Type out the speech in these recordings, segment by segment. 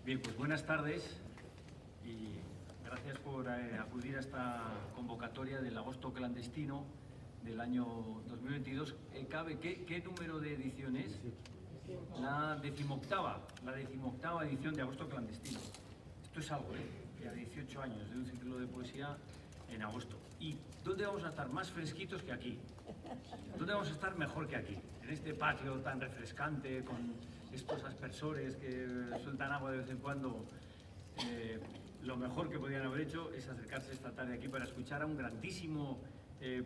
Bien, pues buenas tardes y gracias por acudir a esta convocatoria del agosto clandestino del año 2022. ¿Qué número de edición es? La decimoctava edición de agosto clandestino. Esto es algo, ya 18 años de un ciclo de poesía en agosto. ¿Y dónde vamos a estar más fresquitos que aquí? ¿Dónde vamos a estar mejor que aquí? En este patio tan refrescante, con estos aspersores que sueltan agua de vez en cuando. Lo mejor que podían haber hecho es acercarse esta tarde aquí para escuchar a un grandísimo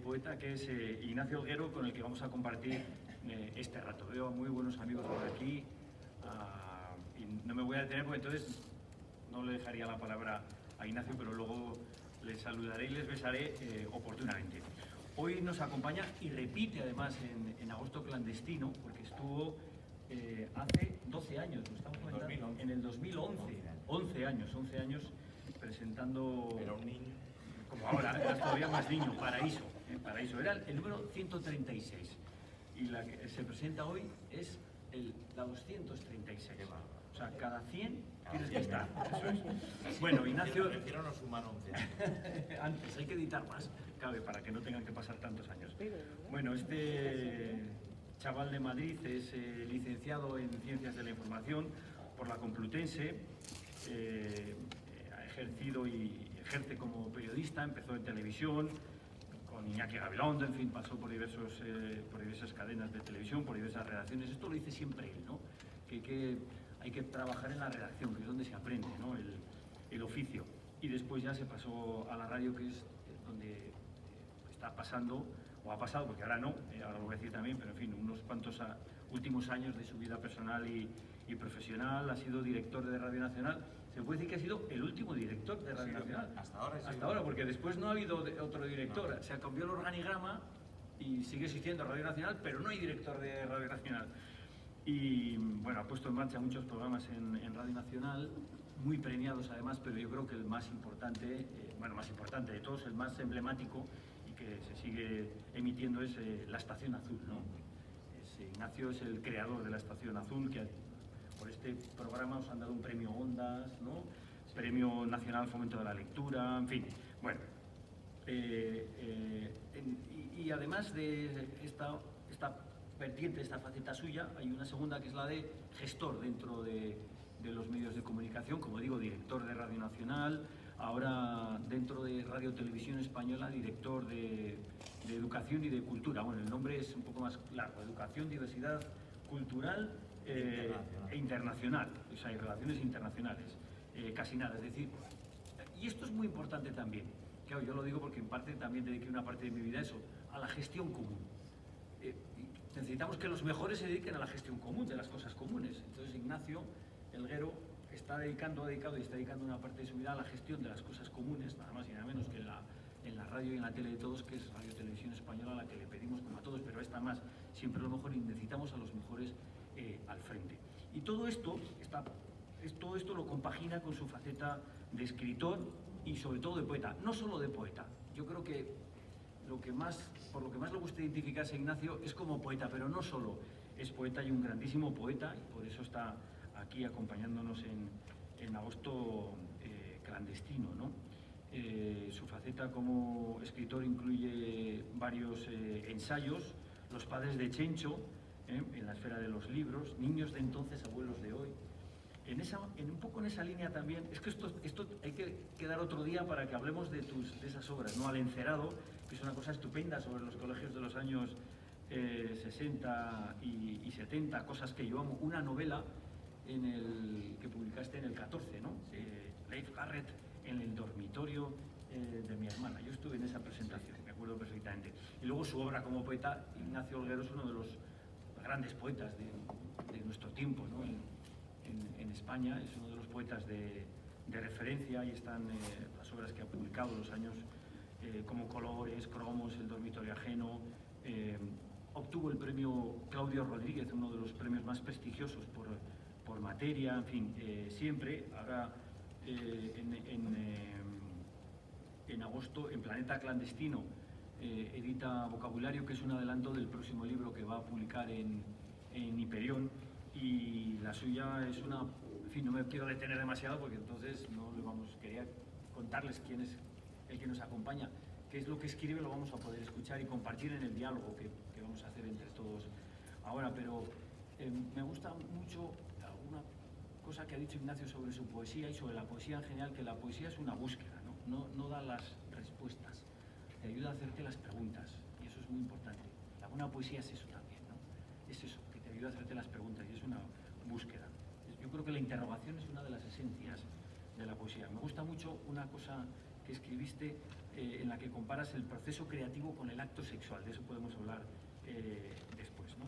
poeta que es Ignacio Olguero, con el que vamos a compartir este rato. Veo a muy buenos amigos por aquí y no me voy a detener porque entonces no le dejaría la palabra a Ignacio, pero luego les saludaré y les besaré oportunamente. Hoy nos acompaña y repite además en agosto clandestino, porque estuvo hace 12 años, lo estamos comentando, en el 2011, 11 años presentando... Era un niño. Como ahora, era todavía más niño, Paraíso. Paraíso, era el número 136. Y la que se presenta hoy es la 236. O sea, cada 100 tienes que estar. Eso es. Bueno, Ignacio... Prefiero no sumar 11. Antes, hay que editar más, cabe, para que no tengan que pasar tantos años. Bueno, este chaval de Madrid es licenciado en Ciencias de la Información por la Complutense, ha ejercido y ejerce como periodista, empezó en televisión, con Iñaki Gabilondo, en fin, pasó por diversas cadenas de televisión, por diversas redacciones. Esto lo dice siempre él, ¿no? Que hay que trabajar en la redacción, que es donde se aprende, ¿no? el oficio. Y después ya se pasó a la radio, que es donde está pasando, o ha pasado, porque ahora no, ahora lo voy a decir también, pero en fin, unos cuantos últimos años de su vida personal y profesional. Ha sido director de Radio Nacional. Se puede decir que ha sido el último director de Radio Nacional. Hasta ahora. Hasta ahora, porque después no ha habido otro director. No. Se cambió el organigrama y sigue existiendo Radio Nacional, pero no hay director de Radio Nacional. Y bueno, ha puesto en marcha muchos programas en Radio Nacional, muy premiados además, pero yo creo que el más importante, más importante de todos, el más emblemático y que se sigue emitiendo es La Estación Azul, ¿no? Ignacio es el creador de La Estación Azul, que por este programa os han dado un premio Ondas, ¿no? Premio Nacional Fomento de la Lectura, en fin, bueno. Y además de esta vertiente, esta faceta suya, hay una segunda que es la de gestor dentro de los medios de comunicación, como digo, director de Radio Nacional, ahora dentro de Radio Televisión Española, director de Educación y de Cultura. Bueno, el nombre es un poco más largo: Educación, Diversidad Cultural e Internacional, o sea, y Relaciones Internacionales, casi nada, es decir, y esto es muy importante también, claro, yo lo digo porque en parte también dediqué una parte de mi vida a eso, a la gestión común. Necesitamos que los mejores se dediquen a la gestión común de las cosas comunes. Entonces Ignacio Olguero está dedicando una parte de su vida a la gestión de las cosas comunes, nada más y nada menos que en la radio y en la tele de todos, que es Radio Televisión Española, a la que le pedimos como a todos, pero esta más, siempre lo mejor, y necesitamos a los mejores al frente. Y todo esto lo compagina con su faceta de escritor y sobre todo de poeta, no solo de poeta. Yo creo que por lo que más le gusta identificarse a Ignacio es como poeta, pero no solo es poeta, y un grandísimo poeta, y por eso está aquí acompañándonos en agosto clandestino, ¿no? Su faceta como escritor incluye varios ensayos: Los padres de Chencho, en la esfera de los libros, Niños de entonces, abuelos de hoy. Un poco en esa línea también, es que esto hay que quedar otro día para que hablemos de esas obras, ¿no? Al Encerado, que es una cosa estupenda sobre los colegios de los años 60 y 70, cosas que yo amo. Una novela que publicaste en el 14, ¿no? Leif Garrett en el dormitorio de mi hermana. Yo estuve en esa presentación, me acuerdo perfectamente. Y luego su obra como poeta. Ignacio Olguero es uno de los grandes poetas de nuestro tiempo, ¿no? En España es uno de los poetas de referencia, y están las obras que ha publicado en los años como Colores, Cromos, El dormitorio ajeno. Obtuvo el premio Claudio Rodríguez, uno de los premios más prestigiosos por materia, en fin, siempre. Ahora en agosto, en Planeta Clandestino, edita Vocabulario, que es un adelanto del próximo libro que va a publicar en Hiperión. Y la suya es una fin, no me quiero detener demasiado porque entonces no le quería contarles quién es el que nos acompaña, qué es lo que escribe, lo vamos a poder escuchar y compartir en el diálogo que vamos a hacer entre todos ahora, pero me gusta mucho alguna cosa que ha dicho Ignacio sobre su poesía y sobre la poesía en general, que la poesía es una búsqueda, no da las respuestas, te ayuda a hacerte las preguntas, y eso es muy importante. La buena poesía es eso también, ¿no? Es eso, que te ayuda a hacerte las preguntas, y es una búsqueda. Yo creo que la interrogación es una de las esencias de la poesía. Me gusta mucho una cosa que escribiste en la que comparas el proceso creativo con el acto sexual. De eso podemos hablar después, ¿no?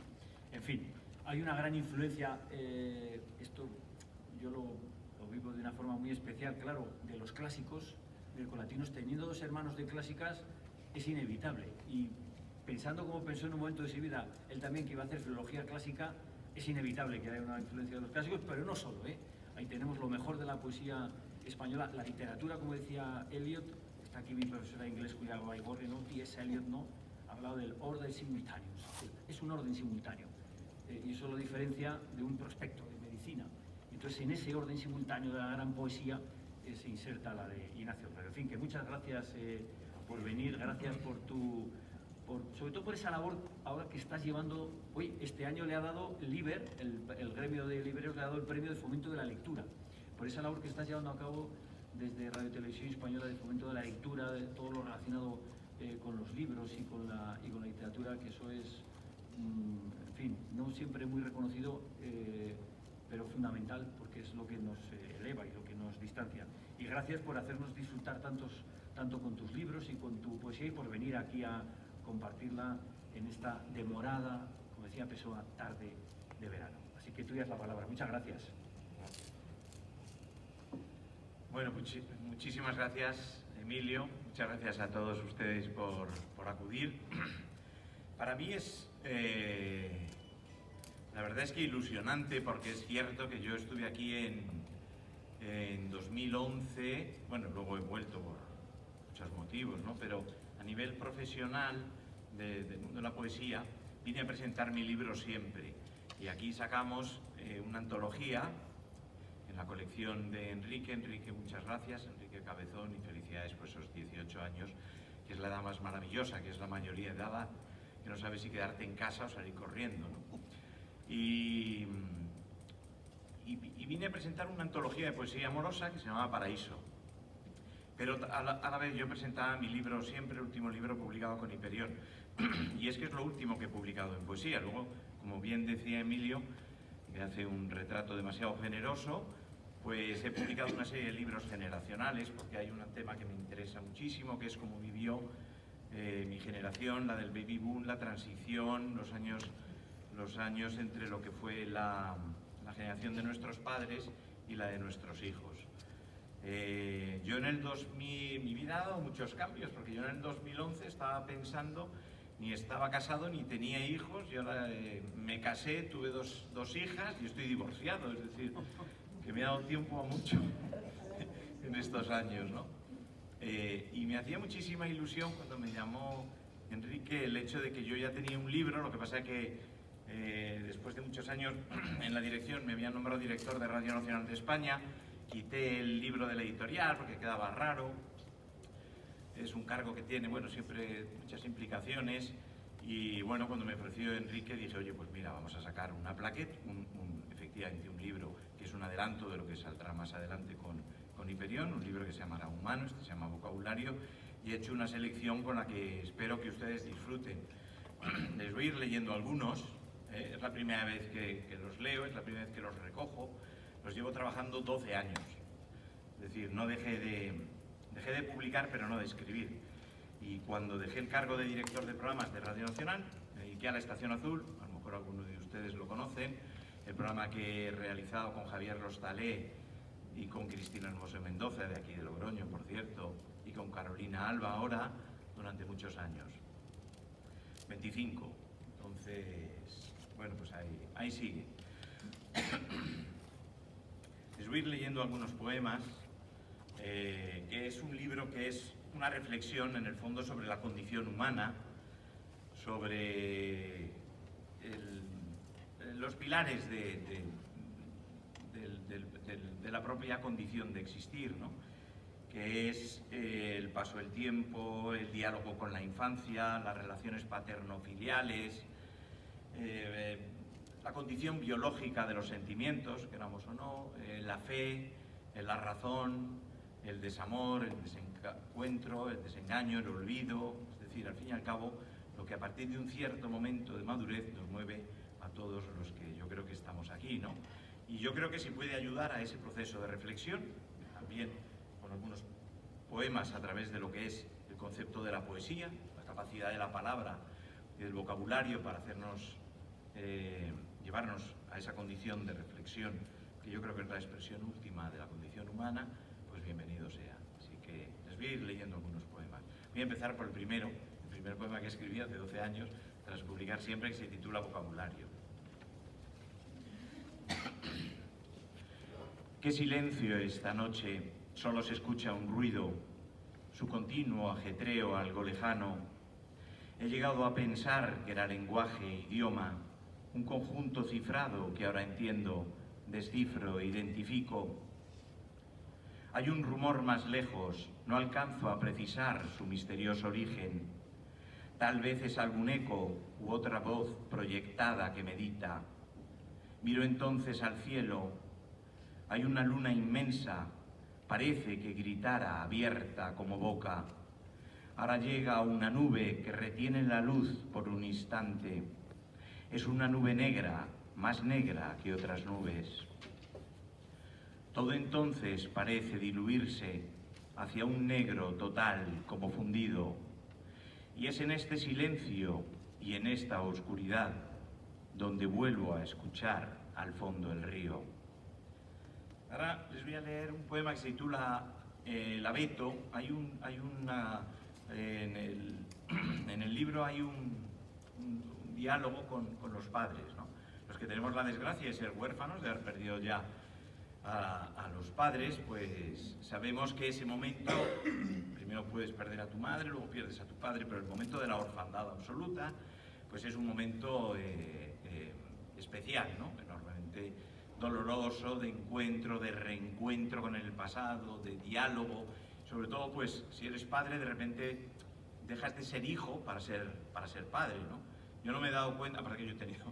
En fin, hay una gran influencia, esto yo lo vivo de una forma muy especial, claro, de los clásicos grecolatinos. Teniendo dos hermanos de clásicas es inevitable, y pensando como pensó en un momento de su vida él también, que iba a hacer filología clásica, es inevitable que haya una influencia de los clásicos, pero no solo, ahí tenemos lo mejor de la poesía española, la literatura, como decía Eliot. Está aquí mi profesora de inglés, Julia Baigorri, ¿no? T.S. Eliot, ¿no? Ha hablado del orden simultáneo, es un orden simultáneo, y eso lo diferencia de un prospecto de medicina. Entonces, en ese orden simultáneo de la gran poesía se inserta la de Ignacio Herrero. En fin, que muchas gracias por venir, gracias sobre todo por esa labor ahora que estás llevando. Hoy, este año le ha dado Liber, el gremio de libreros le ha dado el premio de fomento de la lectura, por esa labor que estás llevando a cabo desde Radio Televisión Española de fomento de la lectura, de todo lo relacionado con los libros y con la literatura, que eso es, en fin, no siempre muy reconocido, pero fundamental, porque es lo que nos eleva y lo que nos distancia. Y gracias por hacernos disfrutar tanto con tus libros y con tu poesía, y por venir aquí a compartirla en esta demorada, como decía Pessoa, tarde de verano. Así que tuya es la palabra. Muchas gracias. Bueno, muchísimas gracias, Emilio. Muchas gracias a todos ustedes por acudir. Para mí es, la verdad es que ilusionante, porque es cierto que yo estuve aquí en 2011, bueno, luego he vuelto por muchos motivos, ¿no? Pero a nivel profesional del mundo de la poesía vine a presentar mi libro Siempre, y aquí sacamos una antología en la colección de Enrique, muchas gracias, Enrique Cabezón, y felicidades por esos 18 años, que es la edad más maravillosa, que es la mayoría de edad, que no sabes si quedarte en casa o salir corriendo, ¿no? Y vine a presentar una antología de poesía amorosa que se llamaba Paraíso. Pero a la vez yo presentaba mi libro Siempre, el último libro publicado con Hiperión. Y es que es lo último que he publicado en poesía. Luego, como bien decía Emilio, que hace un retrato demasiado generoso, pues he publicado una serie de libros generacionales, porque hay un tema que me interesa muchísimo, que es cómo vivió mi generación, la del baby boom, la transición, los años entre lo que fue la generación de nuestros padres y la de nuestros hijos. Yo en el 2000, mi vida ha dado muchos cambios, porque yo en el 2011 estaba pensando, ni estaba casado ni tenía hijos. Yo me casé, tuve dos hijas y estoy divorciado, es decir, que me ha dado tiempo a mucho en estos años, ¿no? Y me hacía muchísima ilusión cuando me llamó Enrique el hecho de que yo ya tenía un libro. Lo que pasa es que después de muchos años en la dirección me habían nombrado director de Radio Nacional de España. Quité el libro de la editorial porque quedaba raro. Es un cargo que tiene, bueno, siempre muchas implicaciones. Y bueno, cuando me ofreció Enrique dije, oye, pues mira, vamos a sacar una plaquette, efectivamente un libro que es un adelanto de lo que saldrá más adelante con Hiperión, un libro que se llamará Humano, este se llama Vocabulario, y he hecho una selección con la que espero que ustedes disfruten. Les voy a ir leyendo algunos, es la primera vez que los leo, es la primera vez que los recojo. Los llevo trabajando 12 años, es decir, no dejé de publicar, pero no de escribir. Y cuando dejé el cargo de director de programas de Radio Nacional, me dediqué a La Estación Azul, a lo mejor algunos de ustedes lo conocen, el programa que he realizado con Javier Rostalé y con Cristina Hermoso Mendoza, de aquí de Logroño, por cierto, y con Carolina Alba ahora, durante muchos años. 25. Entonces, bueno, pues ahí sigue. Les voy a ir leyendo algunos poemas, que es un libro que es una reflexión en el fondo sobre la condición humana, sobre los pilares de de la propia condición de existir, ¿no? Que es el paso del tiempo, el diálogo con la infancia, las relaciones paterno-filiales, la condición biológica de los sentimientos, queramos o no, la fe, la razón, el desamor, el desencuentro, el desengaño, el olvido, es decir, al fin y al cabo, lo que a partir de un cierto momento de madurez nos mueve a todos los que yo creo que estamos aquí, ¿no? Y yo creo que si puede ayudar a ese proceso de reflexión, también con algunos poemas a través de lo que es el concepto de la poesía, la capacidad de la palabra y del vocabulario para hacernos, llevarnos a esa condición de reflexión, que yo creo que es la expresión última de la condición humana, pues bienvenido sea. Así que les voy a ir leyendo algunos poemas. Voy a empezar por el primer poema que escribí hace 12 años, tras publicar siempre, que se titula Vocabulario. Qué silencio esta noche, solo se escucha un ruido, su continuo ajetreo algo lejano. He llegado a pensar que era lenguaje, idioma, un conjunto cifrado que ahora entiendo, descifro, identifico. Hay un rumor más lejos, no alcanzo a precisar su misterioso origen. Tal vez es algún eco u otra voz proyectada que medita. Miro entonces al cielo. Hay una luna inmensa, parece que gritara abierta como boca. Ahora llega una nube que retiene la luz por un instante. Es una nube negra, más negra que otras nubes. Todo entonces parece diluirse hacia un negro total como fundido. Y es en este silencio y en esta oscuridad donde vuelvo a escuchar al fondo el río. Ahora les voy a leer un poema que se titula El abeto. En el libro hay un diálogo con los padres, ¿no? Los que tenemos la desgracia de ser huérfanos, de haber perdido ya a los padres, pues sabemos que ese momento, primero puedes perder a tu madre, luego pierdes a tu padre, pero el momento de la orfandad absoluta, pues es un momento especial, ¿no? Enormemente doloroso, de encuentro, de reencuentro con el pasado, de diálogo. Sobre todo, pues, si eres padre, de repente dejas de ser hijo para ser padre, ¿no? Yo no me he dado cuenta, para que yo he tenido,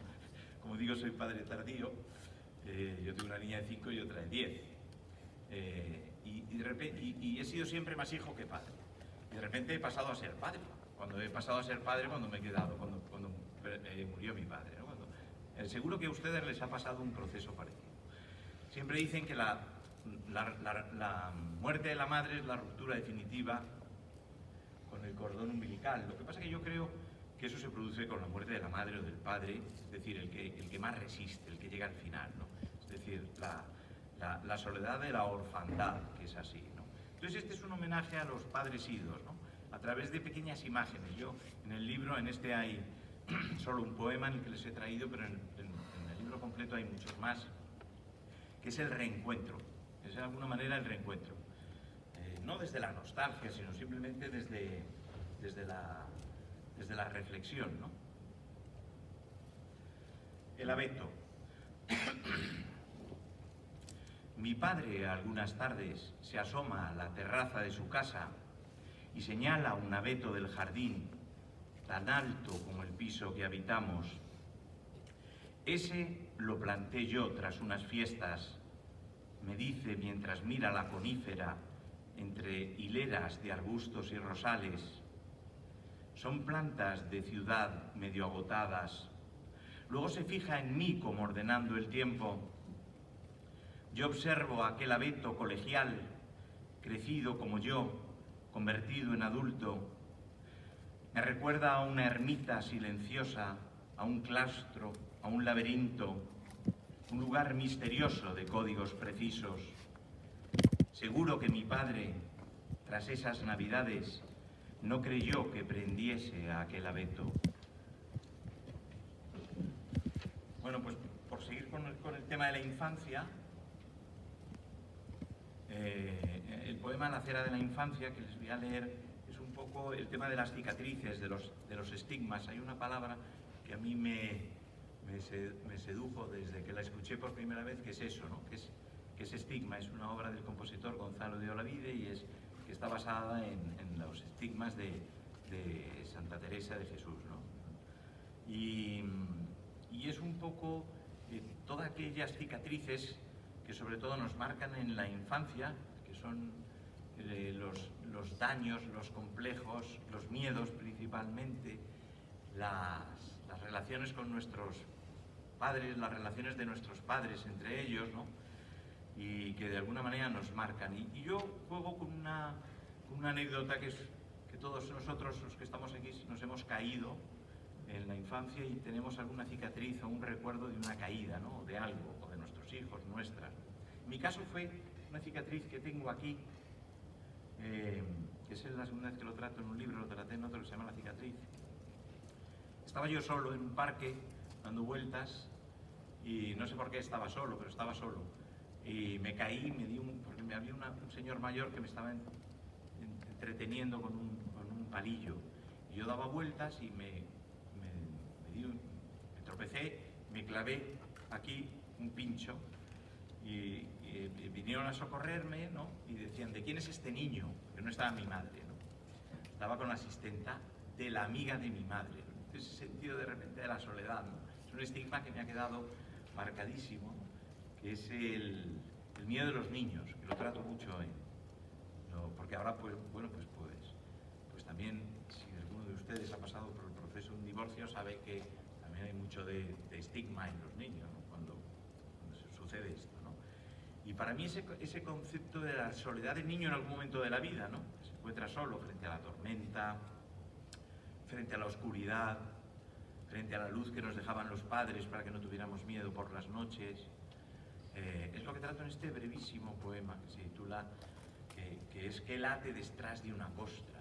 como digo, soy padre tardío. Yo tengo una niña de 5 y otra de 10. Y he sido siempre más hijo que padre. Y de repente he pasado a ser padre. Cuando he pasado a ser padre, cuando me he quedado, cuando murió mi padre, ¿no? Seguro que a ustedes les ha pasado un proceso parecido. Siempre dicen que la muerte de la madre es la ruptura definitiva con el cordón umbilical. Lo que pasa es que yo creo que eso se produce con la muerte de la madre o del padre, es decir, el que más resiste, el que llega al final, ¿no? Es decir, la soledad de la orfandad, que es así, ¿no? Entonces este es un homenaje a los padres idos, ¿no? A través de pequeñas imágenes. Yo en el libro, hay solo un poema en el que les he traído, pero en el libro completo hay muchos más, que es el reencuentro, es de alguna manera el reencuentro. No desde la nostalgia, sino simplemente desde la reflexión, ¿no? El abeto. Mi padre algunas tardes se asoma a la terraza de su casa y señala un abeto del jardín, tan alto como el piso que habitamos. Ese lo planté yo tras unas fiestas, me dice mientras mira la conífera entre hileras de arbustos y rosales. Son plantas de ciudad medio agotadas. Luego se fija en mí como ordenando el tiempo. Yo observo aquel abeto colegial, crecido como yo, convertido en adulto. Me recuerda a una ermita silenciosa, a un claustro, a un laberinto, un lugar misterioso de códigos precisos. Seguro que mi padre, tras esas navidades, no creyó que prendiese a aquel abeto. Bueno, pues por seguir con el tema de la infancia, el poema La cera de la infancia, que les voy a leer, es un poco el tema de las cicatrices, de los estigmas. Hay una palabra que a mí me me sedujo desde que la escuché por primera vez, que es eso, ¿no? que es Estigma, es una obra del compositor Gonzalo de Olavide y que está basada en los estigmas de Santa Teresa de Jesús, ¿no? Y es un poco todas aquellas cicatrices que sobre todo nos marcan en la infancia, que son los daños, los complejos, los miedos principalmente, las relaciones con nuestros padres, las relaciones de nuestros padres entre ellos, ¿no? Y que de alguna manera nos marcan. Y yo juego con una anécdota que todos nosotros, los que estamos aquí, nos hemos caído en la infancia y tenemos alguna cicatriz o un recuerdo de una caída, ¿no? De algo, o de nuestros hijos, nuestras. En mi caso fue una cicatriz que tengo aquí, que es la segunda vez que lo trato en un libro, lo traté en otro que se llama La cicatriz. Estaba yo solo en un parque, dando vueltas, y no sé por qué estaba solo, pero estaba solo. Y me caí, porque había un señor mayor que me estaba entreteniendo con un palillo. Y yo daba vueltas y me tropecé, me clavé aquí un pincho y vinieron a socorrerme, ¿no? Y decían, ¿de quién es este niño? Que no estaba mi madre, ¿no? Estaba con la asistenta de la amiga de mi madre, ¿no? Ese sentido de repente de la soledad, ¿no? Es un estigma que me ha quedado marcadísimo, que es el miedo de los niños, que lo trato mucho hoy, ¿no? Porque ahora, pues también, si alguno de ustedes ha pasado por el proceso de un divorcio, sabe que también hay mucho de estigma en los niños, ¿no? Cuando se sucede esto, ¿no? Y para mí ese concepto de la soledad del niño en algún momento de la vida, ¿no? Se encuentra solo frente a la tormenta, frente a la oscuridad, frente a la luz que nos dejaban los padres para que no tuviéramos miedo por las noches. Es lo que trato en este brevísimo poema que se titula que es que late detrás de una costra,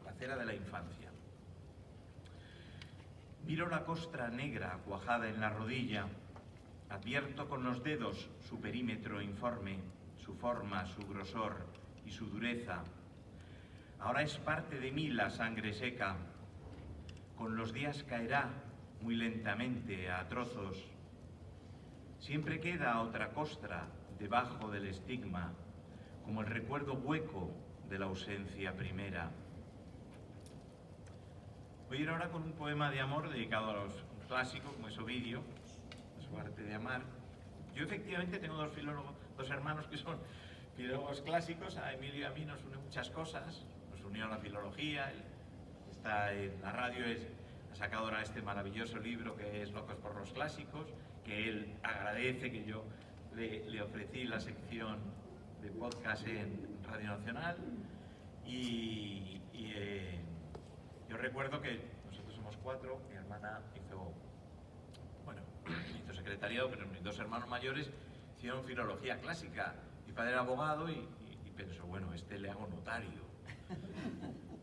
la cera de la infancia. Miro la costra negra cuajada en la rodilla, advierto con los dedos su perímetro informe, su forma, su grosor y su dureza. Ahora es parte de mí la sangre seca, con los días caerá muy lentamente a trozos. Siempre queda otra costra debajo del estigma, como el recuerdo hueco de la ausencia primera. Voy a ir ahora con un poema de amor dedicado a los clásicos, como es Ovidio, a su arte de amar. Yo efectivamente tengo dos hermanos que son filólogos clásicos. A Emilio y a mí nos une muchas cosas. Nos unió la filología, él está en la radio, ha sacado ahora este maravilloso libro que es Locos por los Clásicos, que él agradece que yo le ofrecí la sección de podcast en Radio Nacional. Yo recuerdo que nosotros somos 4, mi hermana hizo secretariado, pero mis 2 hermanos mayores hicieron filología clásica. Mi padre era abogado y pensó, bueno, le hago notario.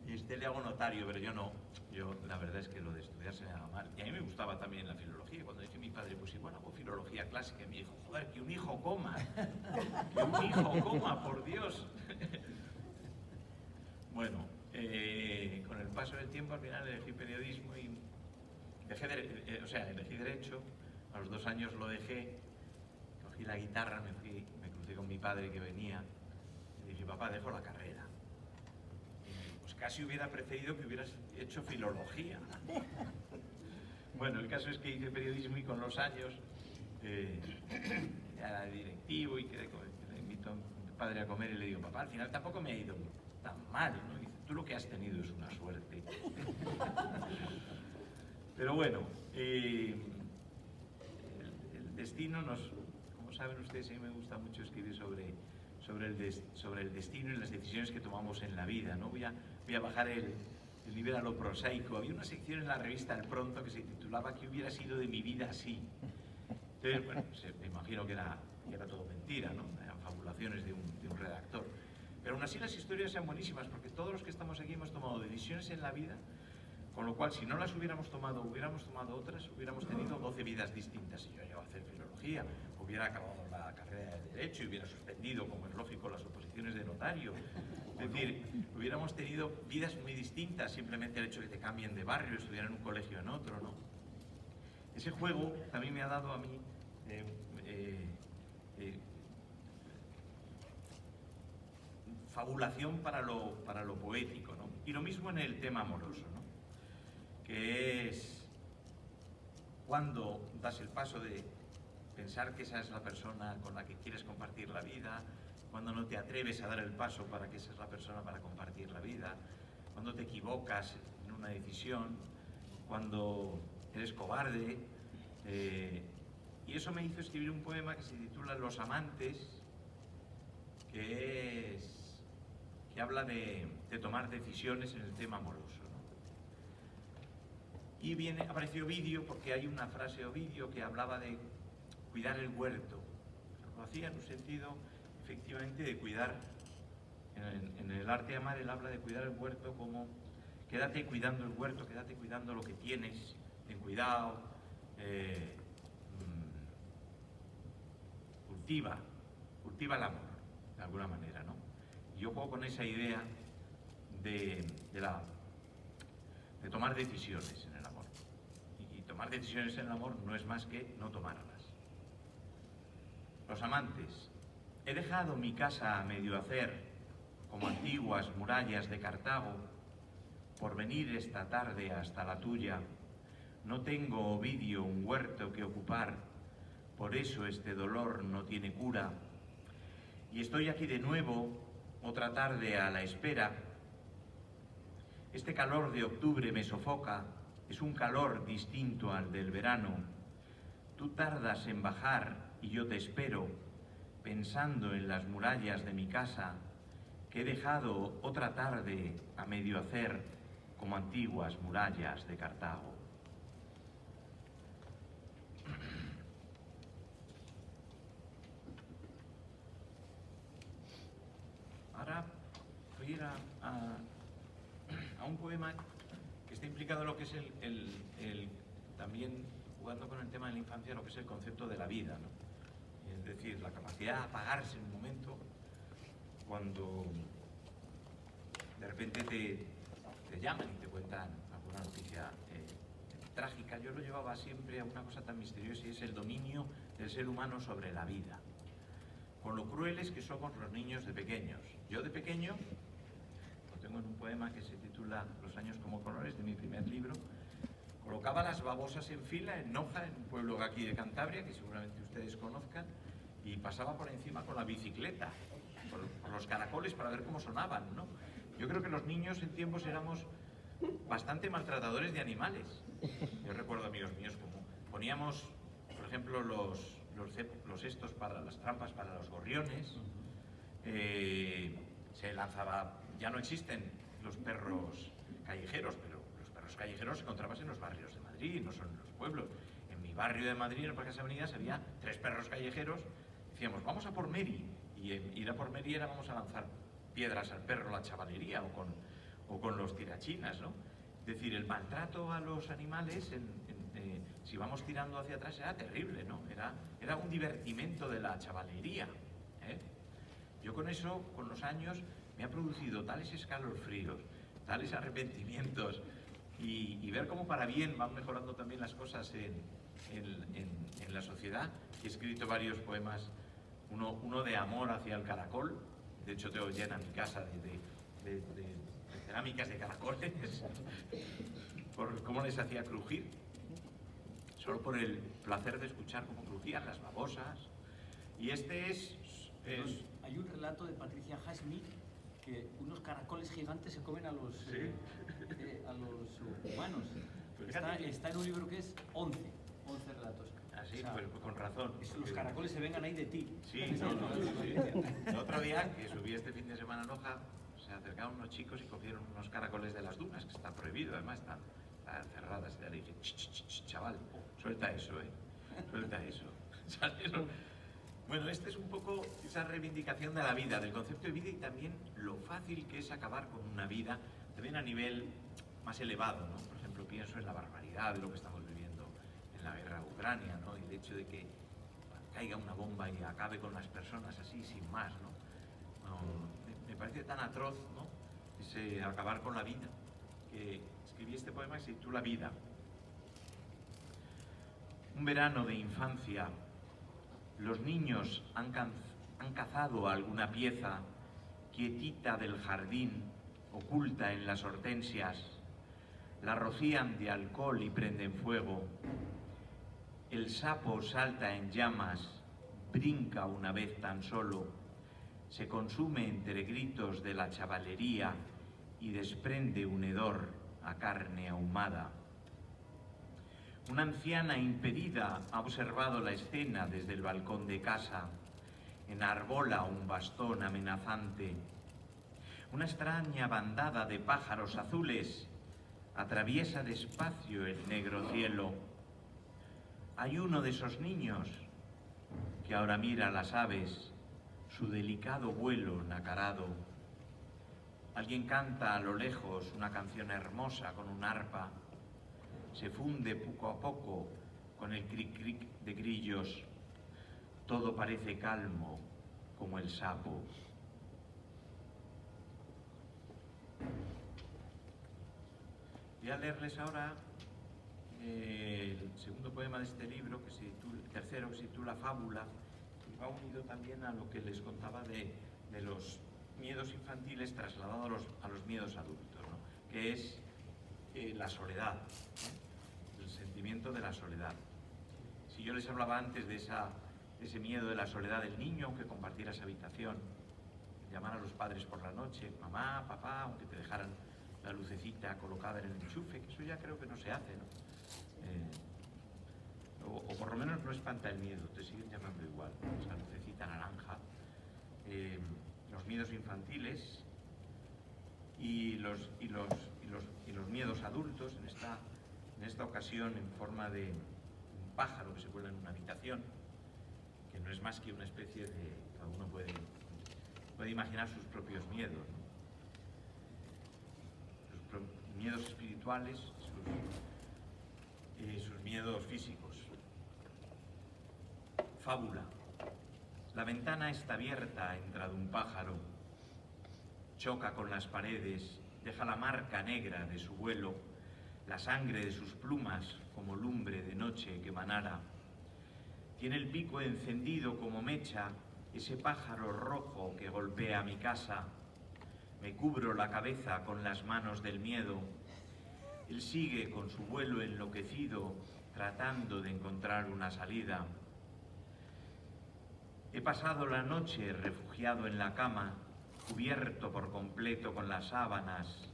Y le hago notario, pero yo no. Yo la verdad es que lo de estudiar se me daba mal. Y a mí me gustaba también la filología. Cuando dije a mi padre, pues igual hago filología clásica, y me dijo, joder, que un hijo coma. Que un hijo coma, por Dios. Bueno, con el paso del tiempo al final elegí periodismo y elegí derecho. A los 2 años lo dejé, cogí la guitarra, me crucé con mi padre que venía y dije, papá, dejo la carrera. Y pues casi hubiera preferido que hubieras hecho filología. Bueno, el caso es que hice periodismo y con los años ya era directivo y le invito a mi padre a comer y le digo, papá, al final tampoco me ha ido tan mal, ¿no? Y dice, tú lo que has tenido es una suerte. Pero bueno, el destino como saben ustedes, a mí me gusta mucho escribir sobre el destino y las decisiones que tomamos en la vida, ¿no? Voy a bajar el nivel a lo prosaico. Había una sección en la revista El Pronto que se titulaba ¿Qué hubiera sido de mi vida así? Entonces, bueno, me imagino que era todo mentira, ¿no? Eran fabulaciones de un redactor. Pero aún así las historias sean buenísimas, porque todos los que estamos aquí hemos tomado decisiones en la vida, con lo cual si no las hubiéramos tomado otras, hubiéramos tenido 12 vidas distintas. Si yo llego a hacer filología, hubiera acabado la carrera de Derecho y hubiera suspendido, como es lógico, las oposiciones de notario. Es decir, hubiéramos tenido vidas muy distintas, simplemente el hecho de que te cambien de barrio, estudiar en un colegio o en otro, ¿no? Ese juego también me ha dado a mí fabulación para lo poético, ¿no? Y lo mismo en el tema amoroso, ¿no? Que es cuando das el paso de pensar que esa es la persona con la que quieres compartir la vida, cuando no te atreves a dar el paso para que esa es la persona para compartir la vida, cuando te equivocas en una decisión, cuando eres cobarde. Y eso me hizo escribir un poema que se titula Los amantes, que habla de tomar decisiones en el tema amoroso, ¿no? Y apareció Ovidio porque hay una frase de Ovidio que hablaba de cuidar el huerto. Lo hacía en un sentido, efectivamente, de cuidar. En el arte de amar él habla de cuidar el huerto como quédate cuidando el huerto, quédate cuidando lo que tienes, ten cuidado, cultiva el amor, de alguna manera, ¿no? Y yo juego con esa idea de tomar decisiones en el amor. Y tomar decisiones en el amor no es más que no tomarlas. Los amantes. He dejado mi casa a medio hacer, como antiguas murallas de Cartago, por venir esta tarde hasta la tuya. No tengo, Ovidio, un huerto que ocupar, por eso este dolor no tiene cura. Y estoy aquí de nuevo, otra tarde a la espera. Este calor de octubre me sofoca, es un calor distinto al del verano. Tú tardas en bajar y yo te espero, pensando en las murallas de mi casa, que he dejado otra tarde a medio hacer, como antiguas murallas de Cartago. Ahora voy a ir a un poema que está implicado en lo que es también jugando con el tema de la infancia, lo que es el concepto de la vida, ¿no? Es decir, la capacidad de apagarse en un momento cuando de repente te llaman y te cuentan alguna noticia trágica. Yo lo llevaba siempre a una cosa tan misteriosa y es el dominio del ser humano sobre la vida, con lo crueles que somos los niños de pequeños. Yo de pequeño, lo tengo en un poema que se titula Los años como colores, de mi primer libro, colocaba las babosas en fila en Noja, en un pueblo aquí de Cantabria, que seguramente ustedes conozcan, y pasaba por encima con la bicicleta, por los caracoles para ver cómo sonaban, ¿no? Yo creo que los niños en tiempos éramos bastante maltratadores de animales. Yo recuerdo, amigos míos, como poníamos, por ejemplo, los estos para las trampas para los gorriones, se lanzaba, ya no existen los perros callejeros, pero los perros callejeros se encontraban en los barrios de Madrid, no son en los pueblos. En mi barrio de Madrid, en el Parque de las Avenidas, había 3 perros callejeros. Decíamos, vamos a por Mary, y ir a por Mary era vamos a lanzar piedras al perro, la chavalería, o con los tirachinas, ¿no? Es decir, el maltrato a los animales, si vamos tirando hacia atrás, era terrible, ¿no? Era un divertimento de la chavalería, ¿eh? Yo con eso, con los años, me ha producido tales escalofríos, tales arrepentimientos, y ver cómo para bien van mejorando también las cosas en la sociedad. He escrito varios poemas, uno de amor hacia el caracol. De hecho, tengo llena mi casa de cerámicas de caracoles, por cómo les hacía crujir, solo por el placer de escuchar cómo crujían las babosas. Y este es... Hay un relato de Patricia Highsmith que unos caracoles gigantes se comen a los humanos. Está en un libro que es 11 relatos. Así, o sea, pues con razón. Los caracoles se vengan ahí de ti. Sí, no. El otro día, que subí este fin de semana a Noja, se acercaron unos chicos y cogieron unos caracoles de las dunas, que está prohibido, además están cerradas. Y le dije, chaval, suelta eso, suelta eso. Bueno, este es un poco esa reivindicación de la vida, del concepto de vida y también lo fácil que es acabar con una vida, también a nivel más elevado, ¿no? Por ejemplo, pienso en la barbaridad de lo que estamos viviendo en la guerra de Ucrania, ¿no? Y el hecho de que caiga una bomba y acabe con las personas así, sin más, ¿no? Me parece tan atroz, ¿no? Ese acabar con la vida, que escribí este poema que se titula Vida. Un verano de infancia, los niños han cazado alguna pieza quietita del jardín, oculta en las hortensias, la rocían de alcohol y prenden fuego. El sapo salta en llamas, brinca una vez tan solo, se consume entre gritos de la chavalería y desprende un hedor a carne ahumada. Una anciana impedida ha observado la escena desde el balcón de casa, enarbola un bastón amenazante. Una extraña bandada de pájaros azules atraviesa despacio el negro cielo. Hay uno de esos niños que ahora mira a las aves, su delicado vuelo nacarado. Alguien canta a lo lejos una canción hermosa con un arpa. Se funde poco a poco con el cric-cric de grillos. Todo parece calmo como el sapo. Voy a leerles ahora el segundo poema de este libro, el tercero, que se titula Fábula, y va unido también a lo que les contaba de los miedos infantiles trasladados a los miedos adultos, ¿no? Que es la soledad, ¿no? El sentimiento de la soledad. Si yo les hablaba antes de ese miedo de la soledad del niño, aunque compartiera esa habitación, llamar a los padres por la noche, mamá, papá, aunque te dejaran la lucecita colocada en el enchufe, que eso ya creo que no se hace, ¿no? O por lo menos no espanta el miedo, te siguen llamando igual, esa lucecita naranja. Los miedos infantiles y los miedos adultos, en esta ocasión en forma de un pájaro que se cuela en una habitación, que no es más que una especie de... Cada uno puede imaginar sus propios miedos, ¿no? Sus miedos espirituales, sus miedos físicos. Fábula. La ventana está abierta, entra de un pájaro, choca con las paredes, deja la marca negra de su vuelo, la sangre de sus plumas como lumbre de noche que manara. Tiene el pico encendido como mecha, ese pájaro rojo que golpea mi casa. Me cubro la cabeza con las manos del miedo. Él sigue con su vuelo enloquecido, tratando de encontrar una salida. He pasado la noche refugiado en la cama, cubierto por completo con las sábanas.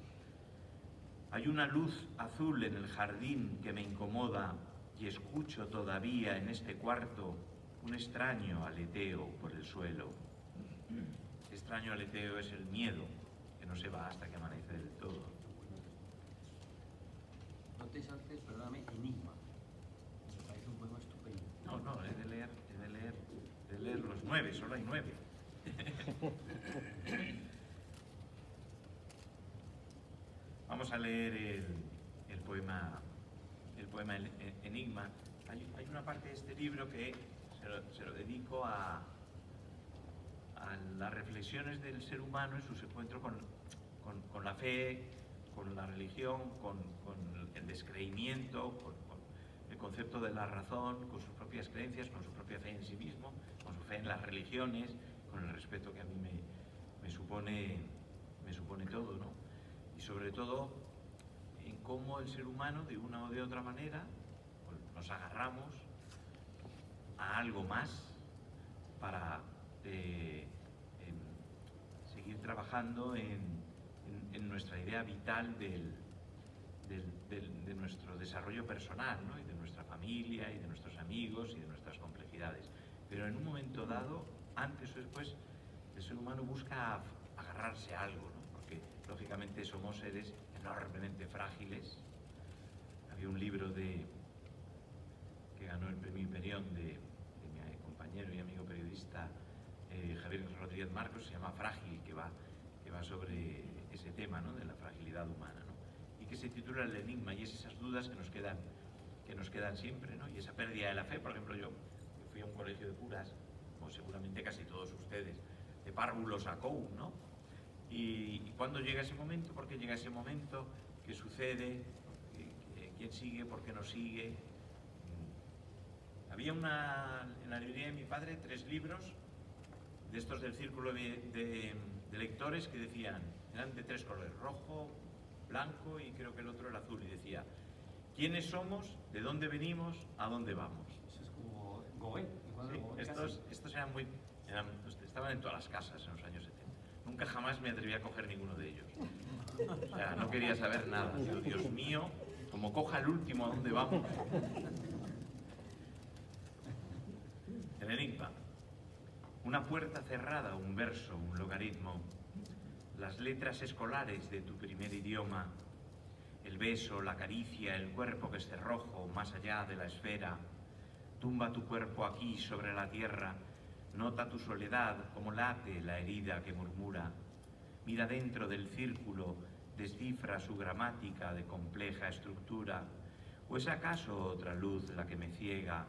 Hay una luz azul en el jardín que me incomoda y escucho todavía en este cuarto un extraño aleteo por el suelo. Este extraño aleteo es el miedo, que no se va hasta que amanece del todo. No te saltes, perdóname, Enigma. Me parece un poema estupendo. No, he de leer los 9, solo hay 9. Vamos a leer el poema Enigma. Hay una parte de este libro que se lo dedico a las reflexiones del ser humano en sus encuentros con la fe, con la religión, con el descreimiento, con el concepto de la razón, con sus propias creencias, con su propia fe en sí mismo, con su fe en las religiones, con el respeto que a mí me supone todo, ¿no? Y sobre todo en cómo el ser humano, de una o de otra manera, nos agarramos a algo más para seguir trabajando en nuestra idea vital de nuestro desarrollo personal, ¿no? Y de nuestra familia y de nuestros amigos y de nuestras complejidades. Pero en un momento dado, antes o después, el ser humano busca agarrarse a algo, ¿no? Porque lógicamente somos seres enormemente frágiles. Había un libro que ganó el premio Imperión de mi compañero y amigo periodista Javier Rodríguez Marcos, se llama Frágil, que va sobre ese tema, ¿no? De la fragilidad humana, ¿no? Y que se titula El Enigma, y es esas dudas que nos quedan siempre, ¿no? Y esa pérdida de la fe. Por ejemplo, yo fui a un colegio de curas, como seguramente casi todos ustedes, de párvulos a COU, ¿no? Y cuando llega ese momento, ¿por qué llega ese momento? ¿Qué sucede? ¿Quién sigue? ¿Por qué no sigue? Había en la librería de mi padre 3 libros de estos del círculo de lectores que decían, eran de 3 colores, rojo, blanco y creo que el otro era azul, y decía, ¿quiénes somos? ¿De dónde venimos? ¿A dónde vamos? Eso es como Goethe. Sí, estos eran estaban en todas las casas en los años 70. Nunca jamás me atreví a coger ninguno de ellos. O sea, no quería saber nada. Yo, Dios mío, como coja el último, ¿a dónde vamos? El enigma. Una puerta cerrada, un verso, un logaritmo. Las letras escolares de tu primer idioma. El beso, la caricia, el cuerpo que esté rojo, más allá de la esfera. Tumba tu cuerpo aquí sobre la tierra. Nota tu soledad, como late la herida que murmura. Mira dentro del círculo, descifra su gramática de compleja estructura. ¿O es acaso otra luz la que me ciega?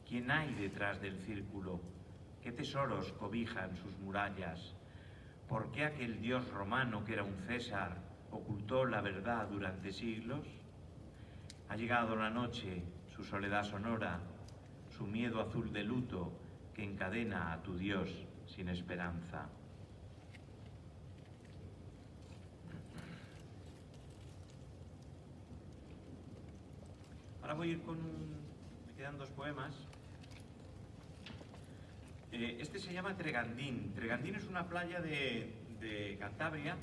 ¿Quién hay detrás del círculo? ¿Qué tesoros cobijan sus murallas? ¿Por qué aquel dios romano que era un César ocultó la verdad durante siglos? Ha llegado la noche, su soledad sonora, su miedo azul de luto que encadena a tu Dios sin esperanza. Ahora voy a ir me quedan 2 poemas. Este se llama Tregandín. Tregandín es una playa de Cantabria,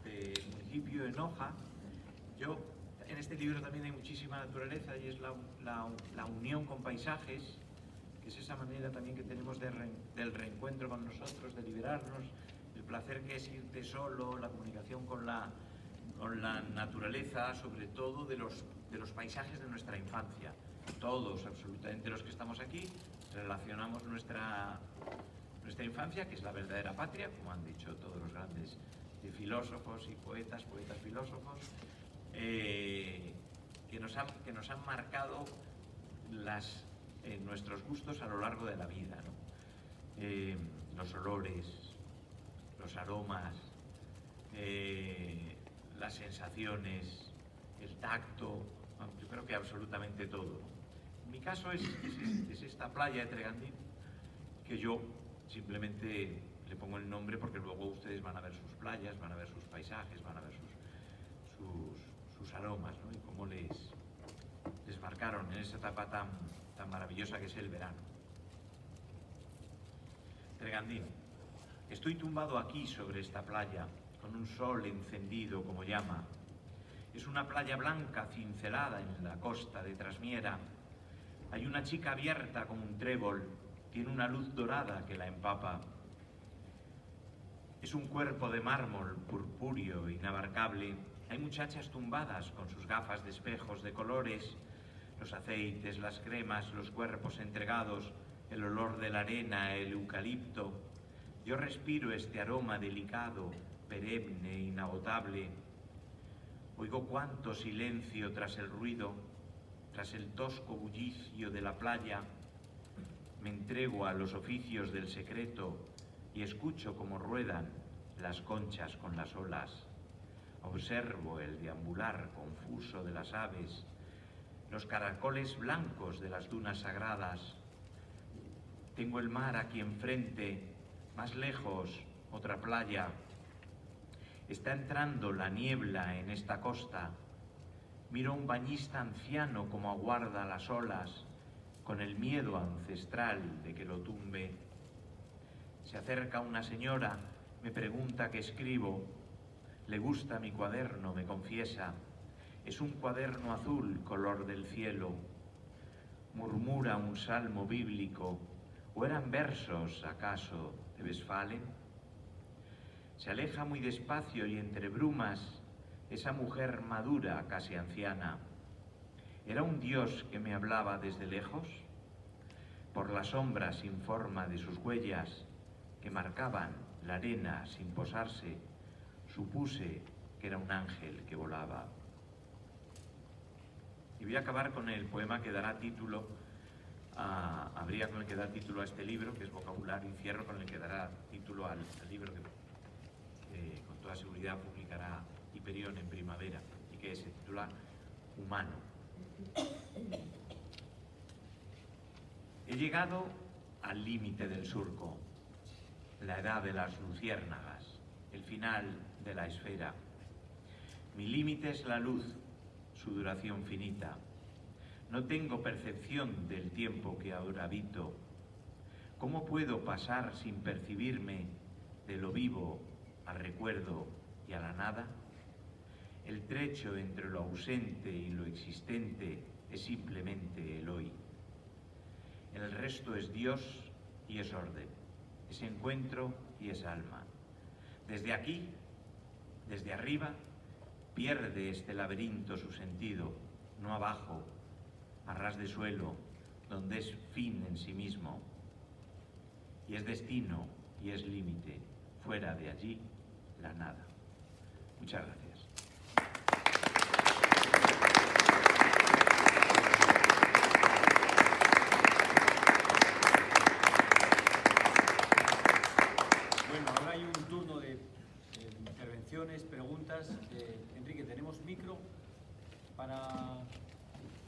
del municipio de Noja. En este libro también hay muchísima naturaleza y es la unión con paisajes, que es esa manera también que tenemos del reencuentro con nosotros, de liberarnos, el placer que es irte solo, la comunicación con la naturaleza, sobre todo de los paisajes de nuestra infancia. Todos, absolutamente los que estamos aquí, relacionamos nuestra infancia, que es la verdadera patria, como han dicho todos los grandes filósofos y poetas filósofos, que nos han marcado nuestros gustos a lo largo de la vida, ¿no? Los olores, los aromas, las sensaciones, el tacto, yo creo que absolutamente todo. En mi caso es esta playa de Tregandín, que yo simplemente le pongo el nombre porque luego ustedes van a ver sus playas, van a ver sus paisajes, van a ver sus aromas, ¿no? Y cómo les marcaron en esa etapa tan maravillosa que es el verano. Tregandín. Estoy tumbado aquí sobre esta playa, con un sol encendido como llama. Es una playa blanca cincelada en la costa de Trasmiera. Hay una chica abierta como un trébol, tiene una luz dorada que la empapa. Es un cuerpo de mármol purpúreo, inabarcable. Hay muchachas tumbadas con sus gafas de espejos de colores, los aceites, las cremas, los cuerpos entregados, el olor de la arena, el eucalipto. Yo respiro este aroma delicado, perenne, inagotable. Oigo cuánto silencio tras el ruido, tras el tosco bullicio de la playa. Me entrego a los oficios del secreto y escucho cómo ruedan las conchas con las olas. Observo el deambular confuso de las aves, los caracoles blancos de las dunas sagradas. Tengo el mar aquí enfrente, más lejos, otra playa. Está entrando la niebla en esta costa. Miro a un bañista anciano como aguarda las olas, con el miedo ancestral de que lo tumbe. Se acerca una señora, me pregunta qué escribo. Le gusta mi cuaderno, me confiesa. Es un cuaderno azul, color del cielo. Murmura un salmo bíblico. ¿O eran versos, acaso, de Westphalen? Se aleja muy despacio y entre brumas, esa mujer madura, casi anciana. ¿Era un dios que me hablaba desde lejos? Por la sombra sin forma de sus huellas, que marcaban la arena sin posarse, supuse que era un ángel que volaba. Y voy a acabar con el poema que dará título con el que da título a este libro, que es Vocabulario, y cierro con el que dará título al libro que con toda seguridad publicará Hiperión en primavera, y que se titula Humano. He llegado al límite del surco, la edad de las luciérnagas, el final de la esfera. Mi límite es la luz, su duración finita. No tengo percepción del tiempo que ahora habito. ¿Cómo puedo pasar sin percibirme de lo vivo al recuerdo y a la nada? El trecho entre lo ausente y lo existente es simplemente el hoy. El resto es Dios y es orden, es encuentro y es alma. Desde aquí, desde arriba, pierde este laberinto su sentido, no abajo, a ras de suelo, donde es fin en sí mismo. Y es destino y es límite, fuera de allí, la nada. Muchas gracias. Preguntas. Enrique, ¿tenemos micro para...?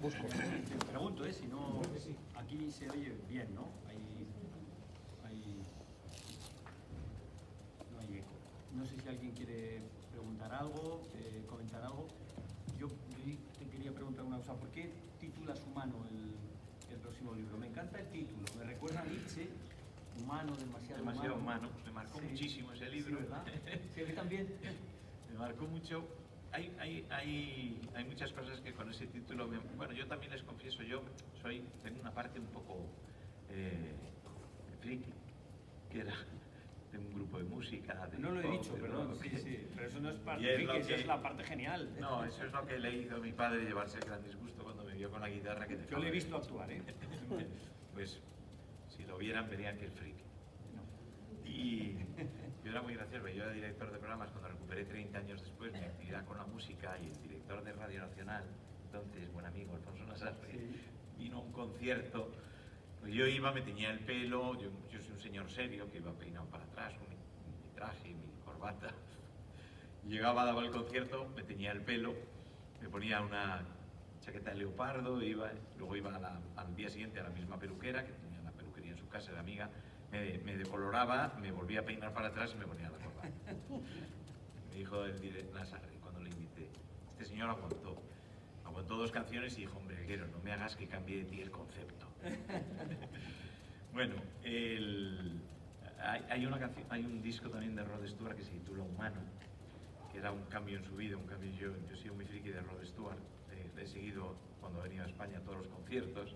Busco. Te pregunto, si no... Sí. Aquí se oye bien, ¿no? No hay eco. No sé si alguien quiere preguntar algo, comentar algo. Yo te quería preguntar una cosa. ¿Por qué titulas Humano el próximo libro? Me encanta el título. Me recuerda a Nietzsche. Humano, demasiado humano. Me marcó muchísimo ese libro. Sí, ¿verdad? Sí, a mí también. Me marcó mucho. Hay muchas cosas que con ese título... Bueno, yo también les confieso, tengo una parte un poco friki, que era de un grupo de música. No lo he dicho, perdón. Sí, pero eso no es parte friki, eso es la parte genial. No, eso es lo que le hizo a mi padre llevarse el gran disgusto cuando me vio con la guitarra que Yo le he visto actuar, ¿eh? Pues, si lo vieran, verían que es friki. Y yo era muy gracioso, yo era director de programas cuando recuperé 30 años después mi actividad con la música, y el director de Radio Nacional, entonces buen amigo Alfonso Nasarre, vino a un concierto. Pues yo iba, me teñía el pelo, yo soy un señor serio que iba peinado para atrás, con mi traje, mi corbata. Llegaba, daba el concierto, me teñía el pelo, me ponía una chaqueta de leopardo, luego iba al día siguiente a la misma peluquera, que tenía la peluquería en su casa, era amiga. Me decoloraba, me volvía a peinar para atrás y me ponía la corbata. Me dijo el director Nasarre cuando le invité, este señor aguantó 2 canciones y dijo, hombre, Helguero, no me hagas que cambie de ti el concepto. Bueno, hay un disco también de Rod Stewart que se titula Humano, que era un cambio en su vida, un cambio. Yo he sido muy friki de Rod Stewart, le he seguido cuando ha venido a España a todos los conciertos.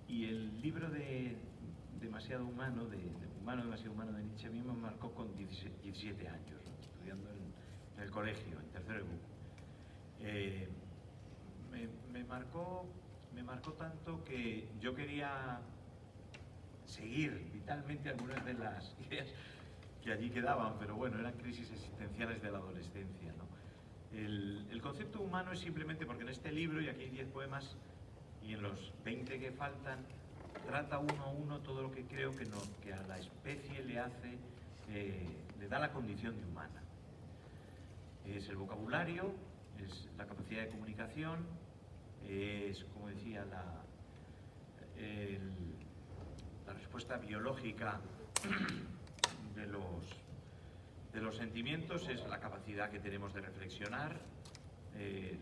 Y el libro de Demasiado Humano, Demasiado Humano de Nietzsche, a mí me marcó con 17 años, ¿no? Estudiando en el colegio, en tercero de BUP. Me marcó tanto que yo quería seguir vitalmente algunas de las ideas que allí quedaban, pero bueno, eran crisis existenciales de la adolescencia, ¿no? El concepto humano es simplemente porque en este libro, y aquí hay 10 poemas, y en los 20 que faltan, trata uno a uno todo lo que creo que a la especie le da la condición de humana. Es el vocabulario, es la capacidad de comunicación, es, como decía, la respuesta biológica de los sentimientos, es la capacidad que tenemos de reflexionar,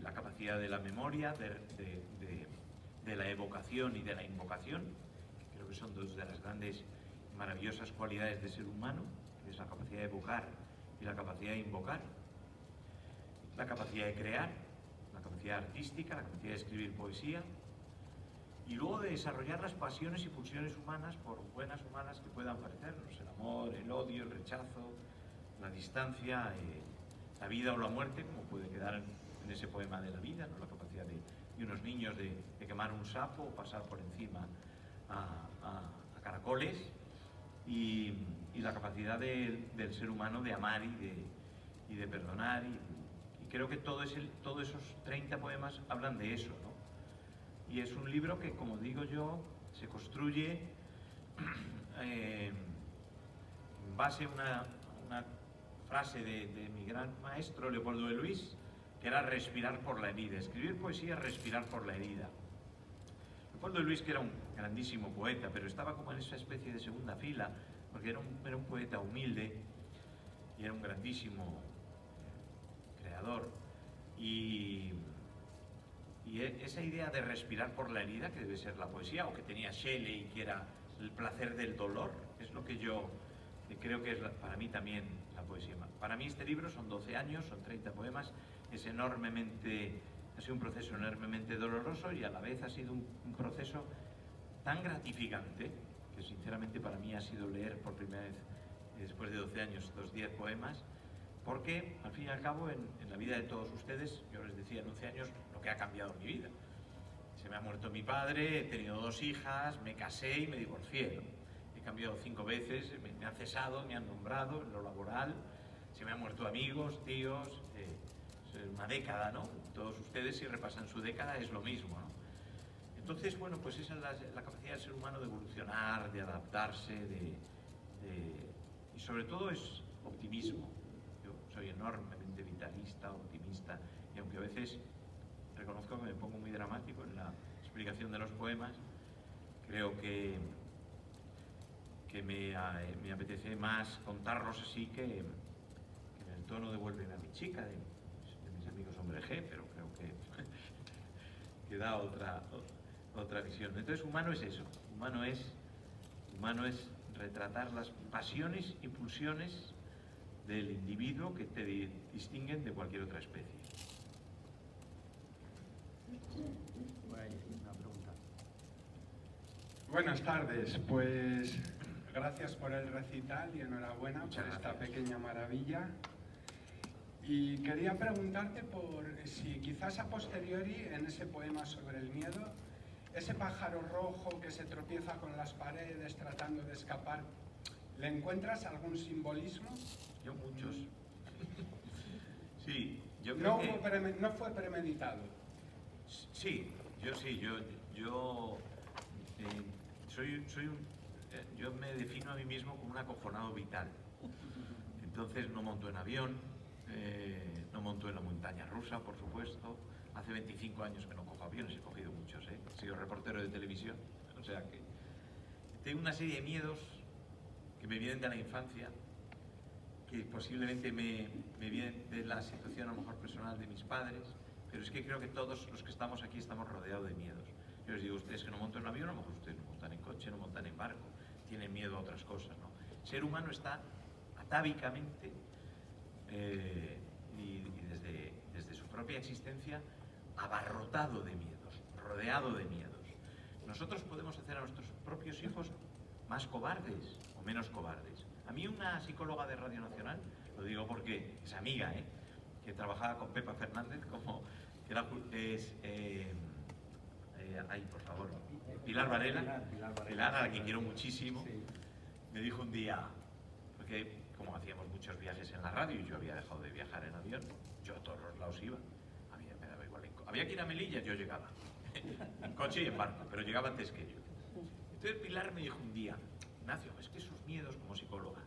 la capacidad de la memoria, de la evocación y de la invocación, que creo que son 2 de las grandes y maravillosas cualidades del ser humano, que es la capacidad de evocar y la capacidad de invocar, la capacidad de crear, la capacidad artística, la capacidad de escribir poesía, y luego de desarrollar las pasiones y pulsiones humanas, por buenas humanas que puedan parecernos, el amor, el odio, el rechazo, la distancia, la vida o la muerte, como puede quedar en ese poema de la vida, ¿no? La capacidad de unos niños de quemar un sapo o pasar por encima a caracoles, y la capacidad del ser humano de amar y de perdonar, y creo que todos esos 30 poemas hablan de eso, ¿no? Y es un libro que, como digo yo, se construye en base a una frase de mi gran maestro Leopoldo de Luis, que era respirar por la herida. Escribir poesía es respirar por la herida. Leopoldo Luis, que era un grandísimo poeta, pero estaba como en esa especie de segunda fila, porque era un poeta humilde y era un grandísimo creador. Y esa idea de respirar por la herida, que debe ser la poesía, o que tenía Shelley, que era el placer del dolor, es lo que yo creo que es para mí también la poesía. Para mí este libro son 12 años, son 30 poemas, ha sido un proceso enormemente doloroso y a la vez ha sido un proceso tan gratificante que sinceramente para mí ha sido leer por primera vez, después de 12 años, estos 10 poemas, porque al fin y al cabo en la vida de todos ustedes, yo les decía en 11 años lo que ha cambiado mi vida. Se me ha muerto mi padre, he tenido 2 hijas, me casé y me divorcié, ¿no? He cambiado 5 veces, me han cesado, me han nombrado en lo laboral, se me han muerto amigos, tíos, es una década, ¿no? Todos ustedes si repasan su década es lo mismo, ¿no? Entonces, bueno, pues esa es la capacidad del ser humano de evolucionar, de adaptarse, y sobre todo es optimismo. Yo soy enormemente vitalista, optimista, y aunque a veces reconozco que me pongo muy dramático en la explicación de los poemas, creo que me apetece más contarlos así que en el tono de Vuelve a mi chica, de mis amigos Hombre G, pero creo que da otra visión. Entonces, humano es eso, humano es retratar las pasiones y pulsiones del individuo que te distinguen de cualquier otra especie. Una pregunta. Buenas tardes, pues gracias por el recital y enhorabuena por esta pequeña maravilla. Y quería preguntarte por si quizás a posteriori en ese poema sobre el miedo, ese pájaro rojo que se tropieza con las paredes tratando de escapar, ¿le encuentras algún simbolismo? Yo muchos. Sí, yo No, creo que... no fue premeditado. Sí, yo me defino a mí mismo como un acojonado vital. Entonces no monto en avión, no monto en la montaña rusa, por supuesto. Hace 25 años que no cojo aviones, he cogido muchos, he sido reportero de televisión, o sea que tengo una serie de miedos que me vienen de la infancia, que posiblemente me vienen de la situación a lo mejor personal de mis padres, pero es que creo que todos los que estamos aquí estamos rodeados de miedos. Yo les digo a ustedes que no montan en avión, a lo mejor ustedes no montan en coche, no montan en barco, tienen miedo a otras cosas, ¿no? El ser humano está atávicamente y desde su propia existencia abarrotado de miedos, rodeado de miedos. Nosotros podemos hacer a nuestros propios hijos más cobardes o menos cobardes. A mí una psicóloga de Radio Nacional, lo digo porque es amiga, que trabajaba con Pepa Fernández, por favor, Pilar Varela, Pilar, a la que quiero muchísimo, me dijo un día, porque como hacíamos muchos viajes en la radio y yo había dejado de viajar en avión, yo a todos los lados iba, a mí me daba igual, había que ir a Melilla, yo llegaba, en coche y en barco, pero llegaba antes que yo. Entonces Pilar me dijo un día, Ignacio, es que esos miedos como psicóloga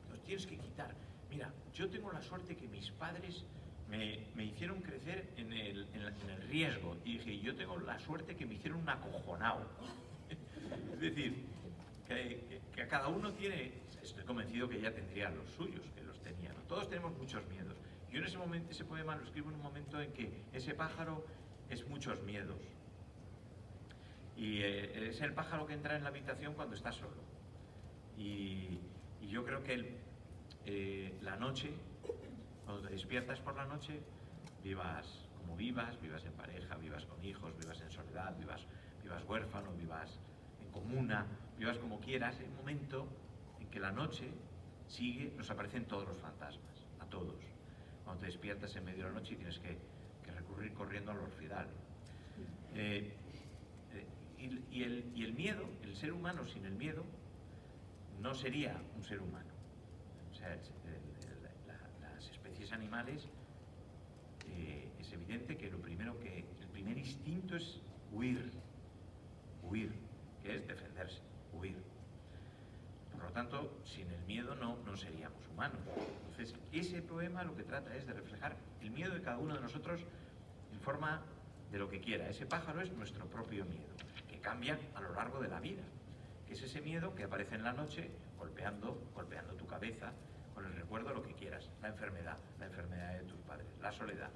los tienes que quitar. Mira, yo tengo la suerte que mis padres me hicieron crecer en el riesgo, y dije, yo tengo la suerte que me hicieron un acojonado. Es decir, que a cada uno tiene, estoy convencido que ella tendría los suyos, que los tenía, ¿no? Todos tenemos muchos miedos. Yo en ese momento, ese poema lo escribo en un momento en que ese pájaro es muchos miedos. Y es el pájaro que entra en la habitación cuando está solo. Y yo creo que la noche, cuando te despiertas por la noche, vivas como vivas en pareja, vivas con hijos, vivas en soledad, vivas huérfano, vivas en comuna, vivas como quieras, hay un momento en que la noche sigue, nos aparecen todos los fantasmas, a todos. Cuando te despiertas en medio de la noche y tienes que recurrir corriendo al orfidal. Y el miedo, el ser humano sin el miedo, no sería un ser humano. O sea, las especies animales, es evidente que el primer instinto es huir, que es defenderse, huir. Por lo tanto, sin el miedo no seríamos humanos. Entonces, ese poema lo que trata es de reflejar el miedo de cada uno de nosotros en forma de lo que quiera. Ese pájaro es nuestro propio miedo, que cambian a lo largo de la vida, que es ese miedo que aparece en la noche golpeando tu cabeza con el recuerdo de lo que quieras, la enfermedad de tus padres, la soledad,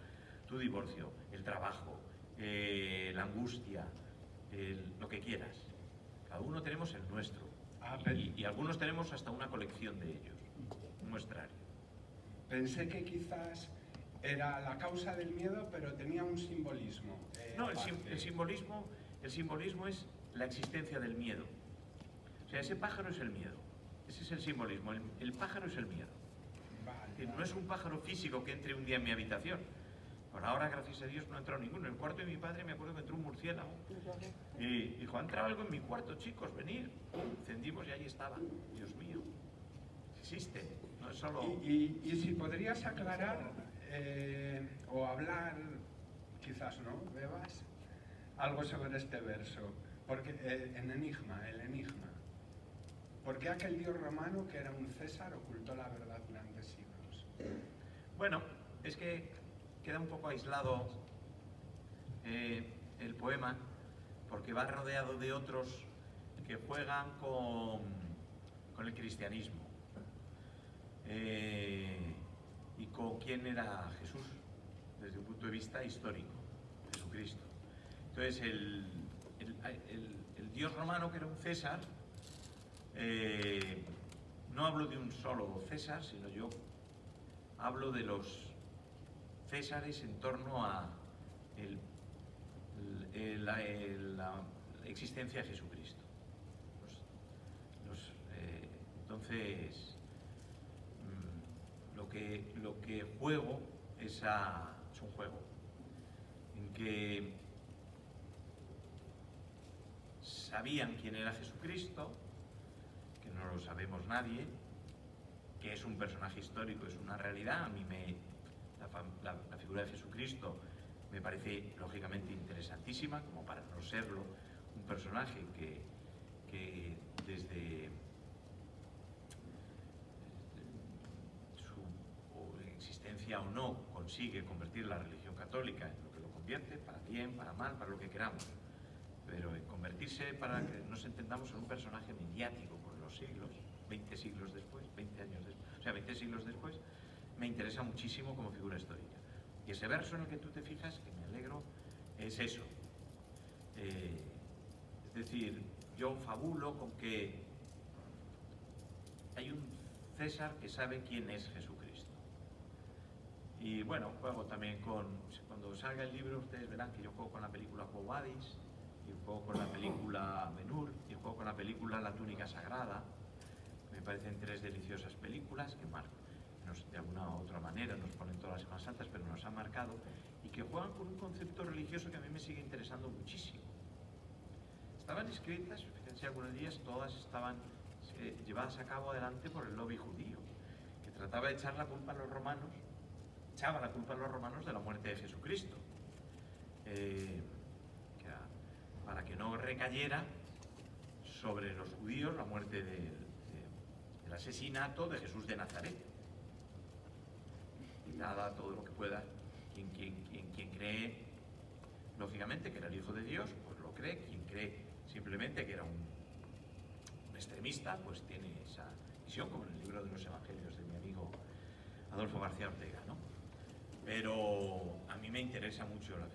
tu divorcio, el trabajo, la angustia, lo que quieras. Cada uno tenemos el nuestro y algunos tenemos hasta una colección de ellos, un muestrario. Pensé que quizás era la causa del miedo, pero tenía un simbolismo. No, el simbolismo es la existencia del miedo. O sea, ese pájaro es el miedo. Ese es el simbolismo. El pájaro es el miedo. Vale. No es un pájaro físico que entre un día en mi habitación. Por ahora, gracias a Dios, no ha entrado ninguno. En el cuarto de mi padre me acuerdo que entró un murciélago. Y dijo, ha entrado algo en mi cuarto, chicos, venid. Encendimos y ahí estaba. Dios mío. Existe. No es solo... Y si podrías aclarar o hablar, quizás no, Bebas, algo sobre este verso. Porque el enigma. ¿Por qué aquel dios romano, que era un César, ocultó la verdad durante siglos? Bueno, es que queda un poco aislado el poema, porque va rodeado de otros que juegan con el cristianismo y con quién era Jesús, desde un punto de vista histórico, Jesucristo. Entonces, el dios romano, que era un César, no hablo de un solo César, sino yo hablo de los Césares en torno a la existencia de Jesucristo. Entonces, lo que juego es un juego en que sabían quién era Jesucristo, que no lo sabemos nadie, que es un personaje histórico, es una realidad. A mí la figura de Jesucristo me parece lógicamente interesantísima, como para no serlo, un personaje que desde su existencia o no consigue convertir la religión católica en lo que lo convierte, para bien, para mal, para lo que queramos, pero en convertirse, para que nos entendamos, en un personaje mediático con los siglos, 20 siglos después, 20 años después, o sea, 20 siglos después, me interesa muchísimo como figura histórica. Y ese verso en el que tú te fijas, que me alegro, es eso. Es decir, yo fabulo con que hay un César que sabe quién es Jesucristo. Y bueno, juego también cuando salga el libro, ustedes verán que yo juego con la película Quo Vadis, y juego con la película Ben-Hur, y juego con la película La túnica sagrada. Me parecen tres deliciosas películas que de alguna u otra manera nos ponen todas las Semanas Santas, pero nos han marcado, y que juegan con un concepto religioso que a mí me sigue interesando muchísimo. Estaban escritas, fíjense, algunos días, todas estaban llevadas a cabo adelante por el lobby judío, que trataba de echar la culpa a los romanos, echaba la culpa a los romanos de la muerte de Jesucristo, para que no recayera sobre los judíos la muerte del asesinato de Jesús de Nazaret. Y nada, todo lo que pueda, quien cree, lógicamente, que era el Hijo de Dios, pues lo cree. Quien cree simplemente que era un extremista, pues tiene esa visión, como en el libro de los Evangelios de mi amigo Adolfo García Ortega, ¿no? Pero a mí me interesa mucho la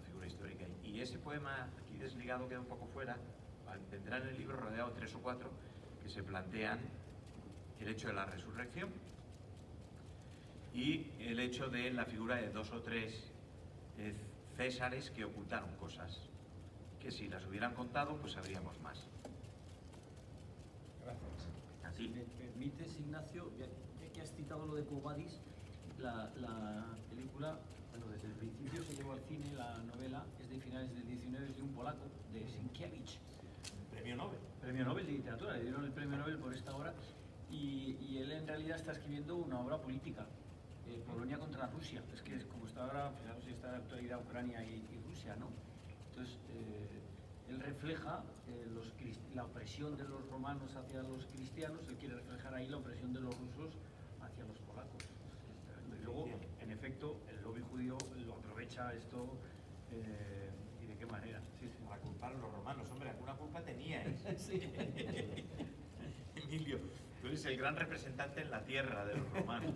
figura histórica. Y ese poema, aquí desligado, queda un poco fuera. Vendrá en el libro rodeado 3 o 4 que se plantean el hecho de la resurrección y el hecho de la figura de 2 o 3 Césares que ocultaron cosas, que si las hubieran contado, pues sabríamos más. Gracias. Así. ¿Me permites, Ignacio, ya que has citado lo de Quo Vadis, la película, bueno, desde el principio se llevó al cine, la novela es de finales del 19, es de un polaco, de Sienkiewicz. Premio Nobel. Premio Nobel de Literatura, le dieron el premio Nobel por esta obra, y él en realidad está escribiendo una obra política, Polonia contra Rusia. Es que como está ahora, fijaros si está en la actualidad Ucrania y Rusia, ¿no? Entonces, él refleja la opresión de los romanos hacia los cristianos, él quiere reflejar ahí la opresión de los rusos hacia los polacos. Y luego, en efecto, el lobby judío lo aprovecha esto qué manera. Sí, sí. Para culpar a los romanos. Hombre, alguna culpa teníais. Sí. Emilio, tú eres el gran representante en la tierra de los romanos.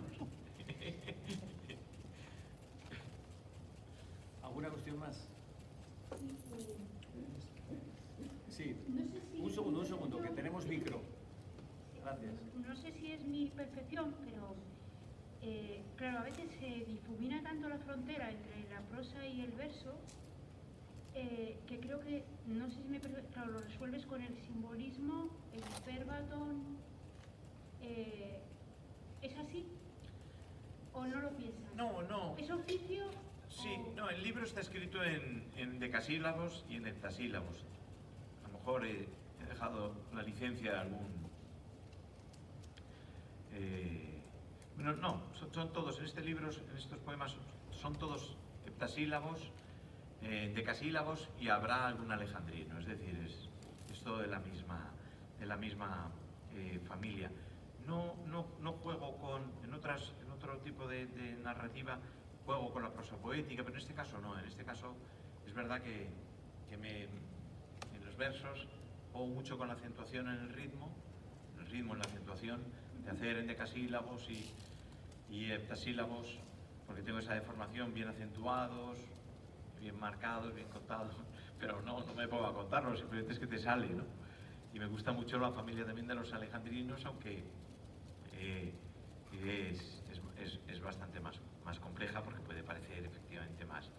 ¿Alguna cuestión más? Sí. No sé si- Un segundo, que tenemos micro. Gracias. No sé si es mi percepción, pero claro, a veces se difumina tanto la frontera entre la prosa y el verso que creo que, no sé si claro, lo resuelves con el simbolismo, el verbatim. ¿Es así? ¿O no lo piensas? No, no. ¿Es oficio? Sí, o- no, el libro está escrito en decasílabos y en heptasílabos. A lo mejor he dejado la licencia de algún... bueno, no, son todos, en este libro, en estos poemas, son todos heptasílabos, decasílabos y habrá algún alejandrino, es decir, es todo de la misma familia. No juego con, en otro tipo de narrativa, juego con la prosa poética, pero en este caso no, en este caso es verdad que en los versos juego mucho con la acentuación en el ritmo, en la acentuación, de hacer en decasílabos y heptasílabos, porque tengo esa deformación, bien acentuados, bien marcados, bien contados, pero no me pongo a contarlo, simplemente es que te sale, ¿no? Y me gusta mucho la familia también de los alejandrinos, aunque es bastante más compleja, porque puede parecer efectivamente más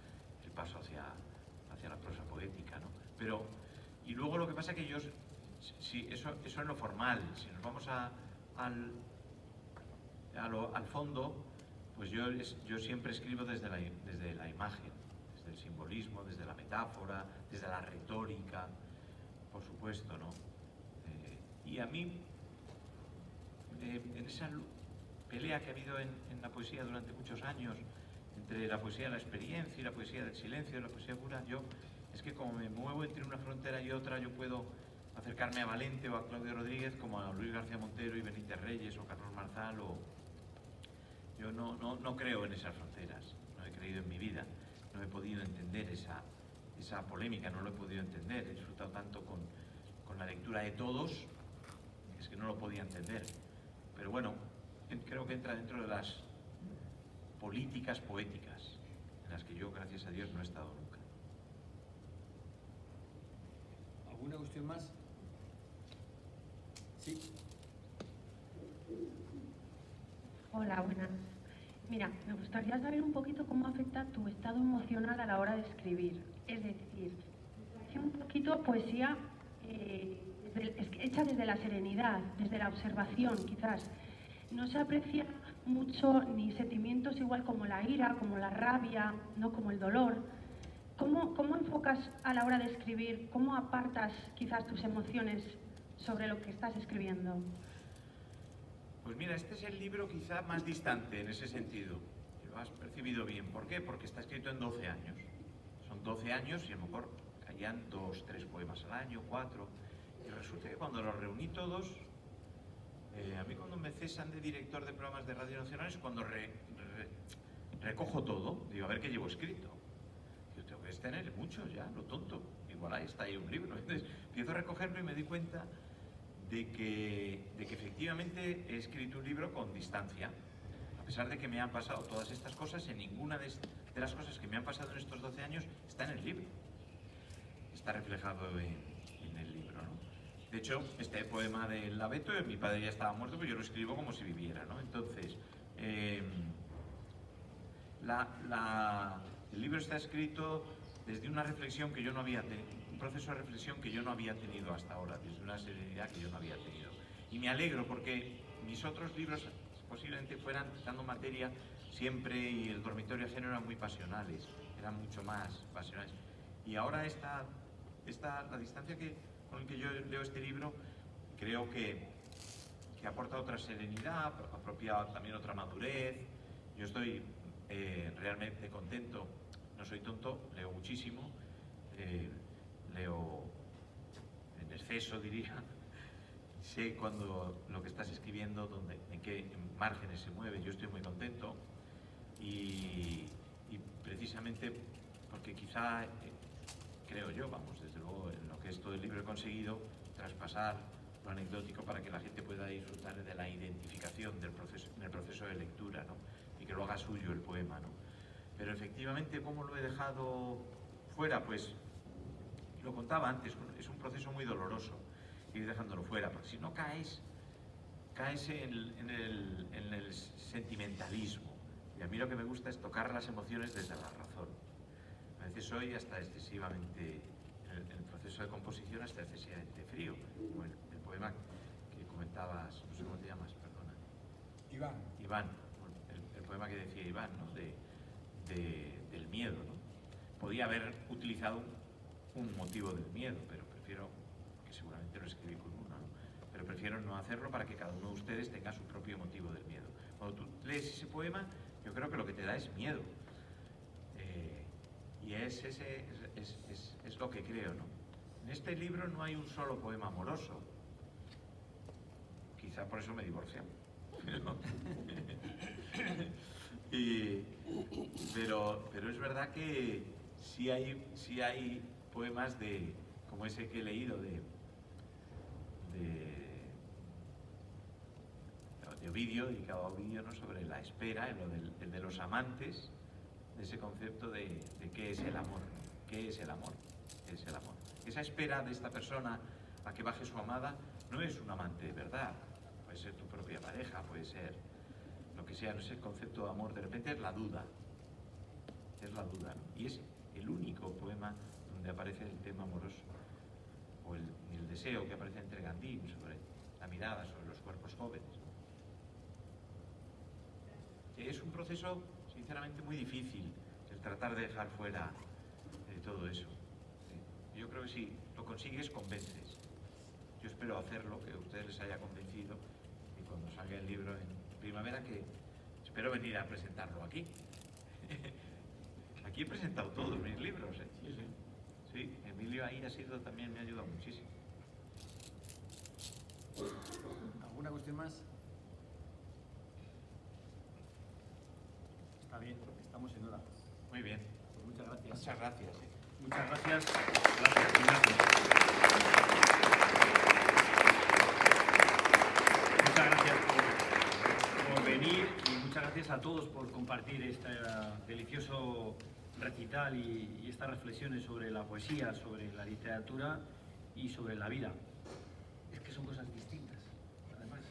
el paso hacia la prosa poética, ¿no? Pero, y luego lo que pasa es que eso es lo formal. Si nos vamos al fondo, pues yo siempre escribo desde la imagen, desde el simbolismo, desde la metáfora, desde la retórica, por supuesto, ¿no? Y a mí, en esa pelea que ha habido en la poesía durante muchos años, entre la poesía de la experiencia y la poesía del silencio, la poesía pura, es que como me muevo entre una frontera y otra, yo puedo acercarme a Valente o a Claudio Rodríguez como a Luis García Montero y Benítez Reyes o Carlos Marzal. Yo no creo en esas fronteras, no he creído en mi vida, no he podido entender esa polémica, no lo he podido entender, he disfrutado tanto con la lectura de todos, es que no lo podía entender. Pero bueno, creo que entra dentro de las políticas poéticas, en las que yo, gracias a Dios, no he estado nunca. ¿Alguna cuestión más? Sí. Hola, buenas. Mira, me gustaría saber un poquito cómo afecta tu estado emocional a la hora de escribir. Es decir, hace un poquito poesía hecha desde la serenidad, desde la observación, quizás. No se aprecia mucho ni sentimientos igual como la ira, como la rabia, no como el dolor. ¿Cómo enfocas a la hora de escribir? ¿Cómo apartas quizás tus emociones sobre lo que estás escribiendo? Pues mira, este es el libro quizá más distante en ese sentido. Lo has percibido bien. ¿Por qué? Porque está escrito en 12 años. Son 12 años y a lo mejor caían 2, 3 poemas al año, 4. Y resulta que cuando los reuní todos, a mí cuando me cesan de director de programas de Radio Nacional es cuando recojo todo. Digo, a ver qué llevo escrito. Yo tengo que tener muchos ya, lo tonto. Igual ahí está ahí un libro. Entonces empiezo a recogerlo y me doy cuenta de que efectivamente he escrito un libro con distancia. A pesar de que me han pasado todas estas cosas, en ninguna de las cosas que me han pasado en estos 12 años está en el libro. Está reflejado en el libro, ¿no? De hecho, este poema del abeto, mi padre ya estaba muerto, pero yo lo escribo como si viviera, ¿no? Entonces, el libro está escrito desde una reflexión que yo no había tenido, un proceso de reflexión que yo no había tenido hasta ahora, desde una serenidad que yo no había tenido. Y me alegro porque mis otros libros posiblemente fueran dando materia siempre, y el dormitorio ajeno eran muy pasionales, eran mucho más pasionales. Y ahora la distancia con la que yo leo este libro, creo que aporta otra serenidad, apropia también otra madurez. Yo estoy realmente contento, no soy tonto, leo muchísimo, leo en exceso, diría. Sé cuando lo que estás escribiendo, en qué márgenes se mueve. Yo estoy muy contento y precisamente porque quizá creo yo, vamos, desde luego en lo que es todo el libro he conseguido traspasar lo anecdótico para que la gente pueda disfrutar de la identificación del proceso, en el proceso de lectura, ¿no? Y que lo haga suyo el poema, ¿no? Pero efectivamente, ¿cómo lo he dejado fuera? Pues lo contaba antes, es un proceso muy doloroso ir dejándolo fuera, porque si no caes en el sentimentalismo. Y a mí lo que me gusta es tocar las emociones desde la razón. A veces soy hasta excesivamente, en el proceso de composición, hasta excesivamente frío, como el poema que comentabas, no sé cómo te llamas, perdona. Iván, el poema que decía Iván, ¿no? Del miedo, ¿no? Podía haber utilizado un motivo del miedo, pero prefiero, que seguramente lo escribí con uno, ¿no? Pero prefiero no hacerlo para que cada uno de ustedes tenga su propio motivo del miedo. Cuando tú lees ese poema, yo creo que lo que te da es miedo. Y es lo que creo, ¿no? En este libro no hay un solo poema amoroso. Quizá por eso me divorcié. Pero es verdad que sí hay poemas como ese que he leído de Ovidio, dedicado a Ovidio, ¿no? Sobre la espera, el de los amantes, de ese concepto de qué es el amor, qué es el amor, qué es el amor. Esa espera de esta persona a que baje su amada no es un amante de verdad, puede ser tu propia pareja, puede ser lo que sea, no es el concepto de amor, de repente es la duda, ¿no? Y es el único poema donde aparece el tema amoroso, o el deseo que aparece entre Gandhi sobre la mirada, sobre los cuerpos jóvenes. Es un proceso, sinceramente, muy difícil el tratar de dejar fuera todo eso. ¿Sí? Yo creo que si lo consigues, convences. Yo espero hacerlo, que a ustedes les haya convencido, y cuando salga el libro en primavera, que espero venir a presentarlo aquí. Aquí he presentado todos mis libros, ¿eh? Sí, sí. Sí, Emilio ahí también me ha ayudado muchísimo. ¿Alguna cuestión más? Está bien, estamos en hora. Muy bien. Pues muchas gracias. Muchas gracias. Muchas gracias. Gracias, Ignacio. Muchas gracias por venir y muchas gracias a todos por compartir este delicioso recital y estas reflexiones sobre la poesía, sobre la literatura y sobre la vida. Es que son cosas distintas, además.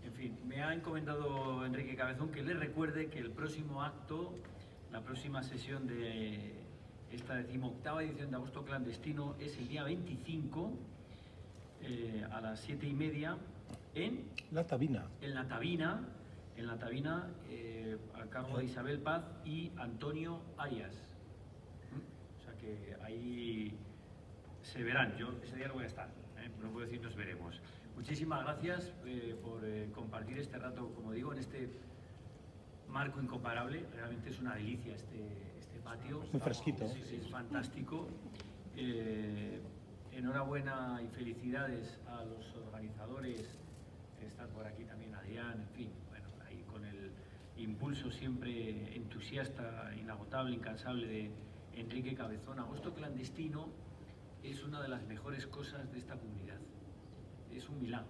En fin, me ha encomendado Enrique Cabezón que les recuerde que el próximo acto, la próxima sesión de esta 18ª edición de Agosto Clandestino es el día 25 a las 7:30 en La Tabina. En la Tabina, a cargo de Isabel Paz y Antonio Arias. O sea que ahí se verán. Yo ese día no voy a estar, no puedo decir nos veremos. Muchísimas gracias por compartir este rato, como digo, en este marco incomparable. Realmente es una delicia este patio. Muy fresquito. Sí, es fantástico. Enhorabuena y felicidades a los organizadores. Está por aquí también Adrián, en fin, bueno, ahí con el impulso siempre entusiasta, inagotable, incansable de Enrique Cabezón. Agosto Clandestino es una de las mejores cosas de esta comunidad. Es un milagro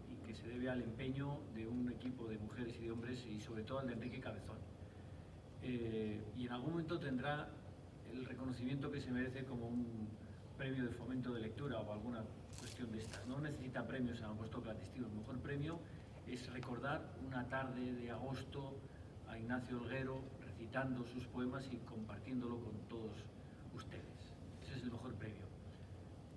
y que se debe al empeño de un equipo de mujeres y de hombres y sobre todo al de Enrique Cabezón. Y en algún momento tendrá el reconocimiento que se merece como un premio de fomento de lectura o alguna cuestión de estas. No necesita premios en Agosto Clandestino. El mejor premio es recordar una tarde de agosto a Ignacio Olguero recitando sus poemas y compartiéndolo con todos ustedes. Ese es el mejor premio.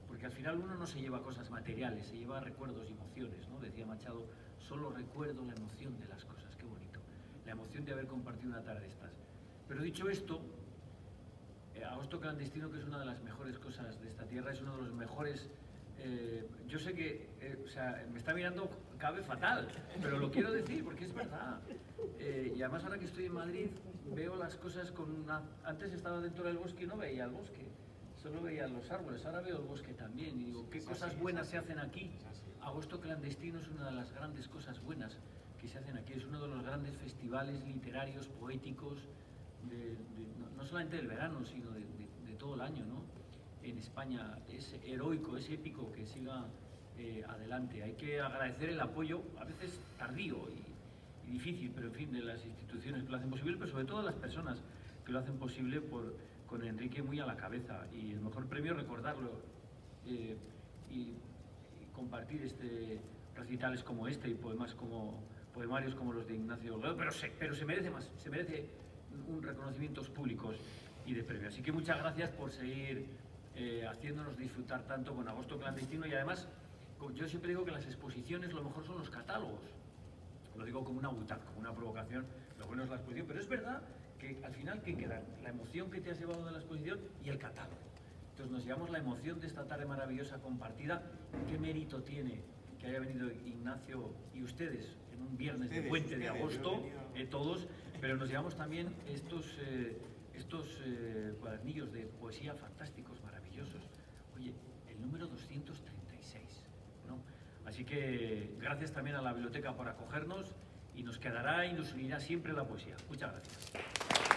Porque al final uno no se lleva cosas materiales, se lleva recuerdos y emociones, ¿no? Decía Machado, solo recuerdo la emoción de las cosas. Qué bonito. La emoción de haber compartido una tarde de estas. Pero dicho esto, Agosto Clandestino, que es una de las mejores cosas de esta tierra, es uno de los mejores... yo sé que, o sea, me está mirando, cabe fatal, pero lo quiero decir porque es verdad. Y además ahora que estoy en Madrid, veo las cosas con una... Antes estaba dentro del bosque y no veía el bosque, solo veía los árboles, ahora veo el bosque también y digo, ¿qué cosas buenas se hacen aquí? Agosto Clandestino es una de las grandes cosas buenas que se hacen aquí, es uno de los grandes festivales literarios, poéticos, no solamente del verano, sino de todo el año, ¿no? en España. Es heroico, es épico que siga adelante. Hay que agradecer el apoyo, a veces tardío y difícil, pero en fin, de las instituciones que lo hacen posible, pero sobre todo de las personas que lo hacen posible con Enrique muy a la cabeza. Y el mejor premio recordarlo y compartir recitales como este y poemarios como los de Ignacio Olmedo, pero se merece más, se merece un reconocimientos públicos y de premios. Así que muchas gracias por seguir haciéndonos disfrutar tanto con Agosto Clandestino, y además yo siempre digo que las exposiciones lo mejor son los catálogos. Lo digo como una butaca, como una provocación, lo bueno es la exposición, pero es verdad que al final ¿qué queda? La emoción que te has llevado de la exposición y el catálogo. Entonces nos llevamos la emoción de esta tarde maravillosa compartida. ¿Qué mérito tiene que haya venido Ignacio y ustedes en un viernes de puente de agosto, todos, pero nos llevamos también estos cuadernillos de poesía fantásticos, maravillosos? Oye, el número 236, ¿no? Así que gracias también a la biblioteca por acogernos, y nos quedará y nos unirá siempre la poesía. Muchas gracias.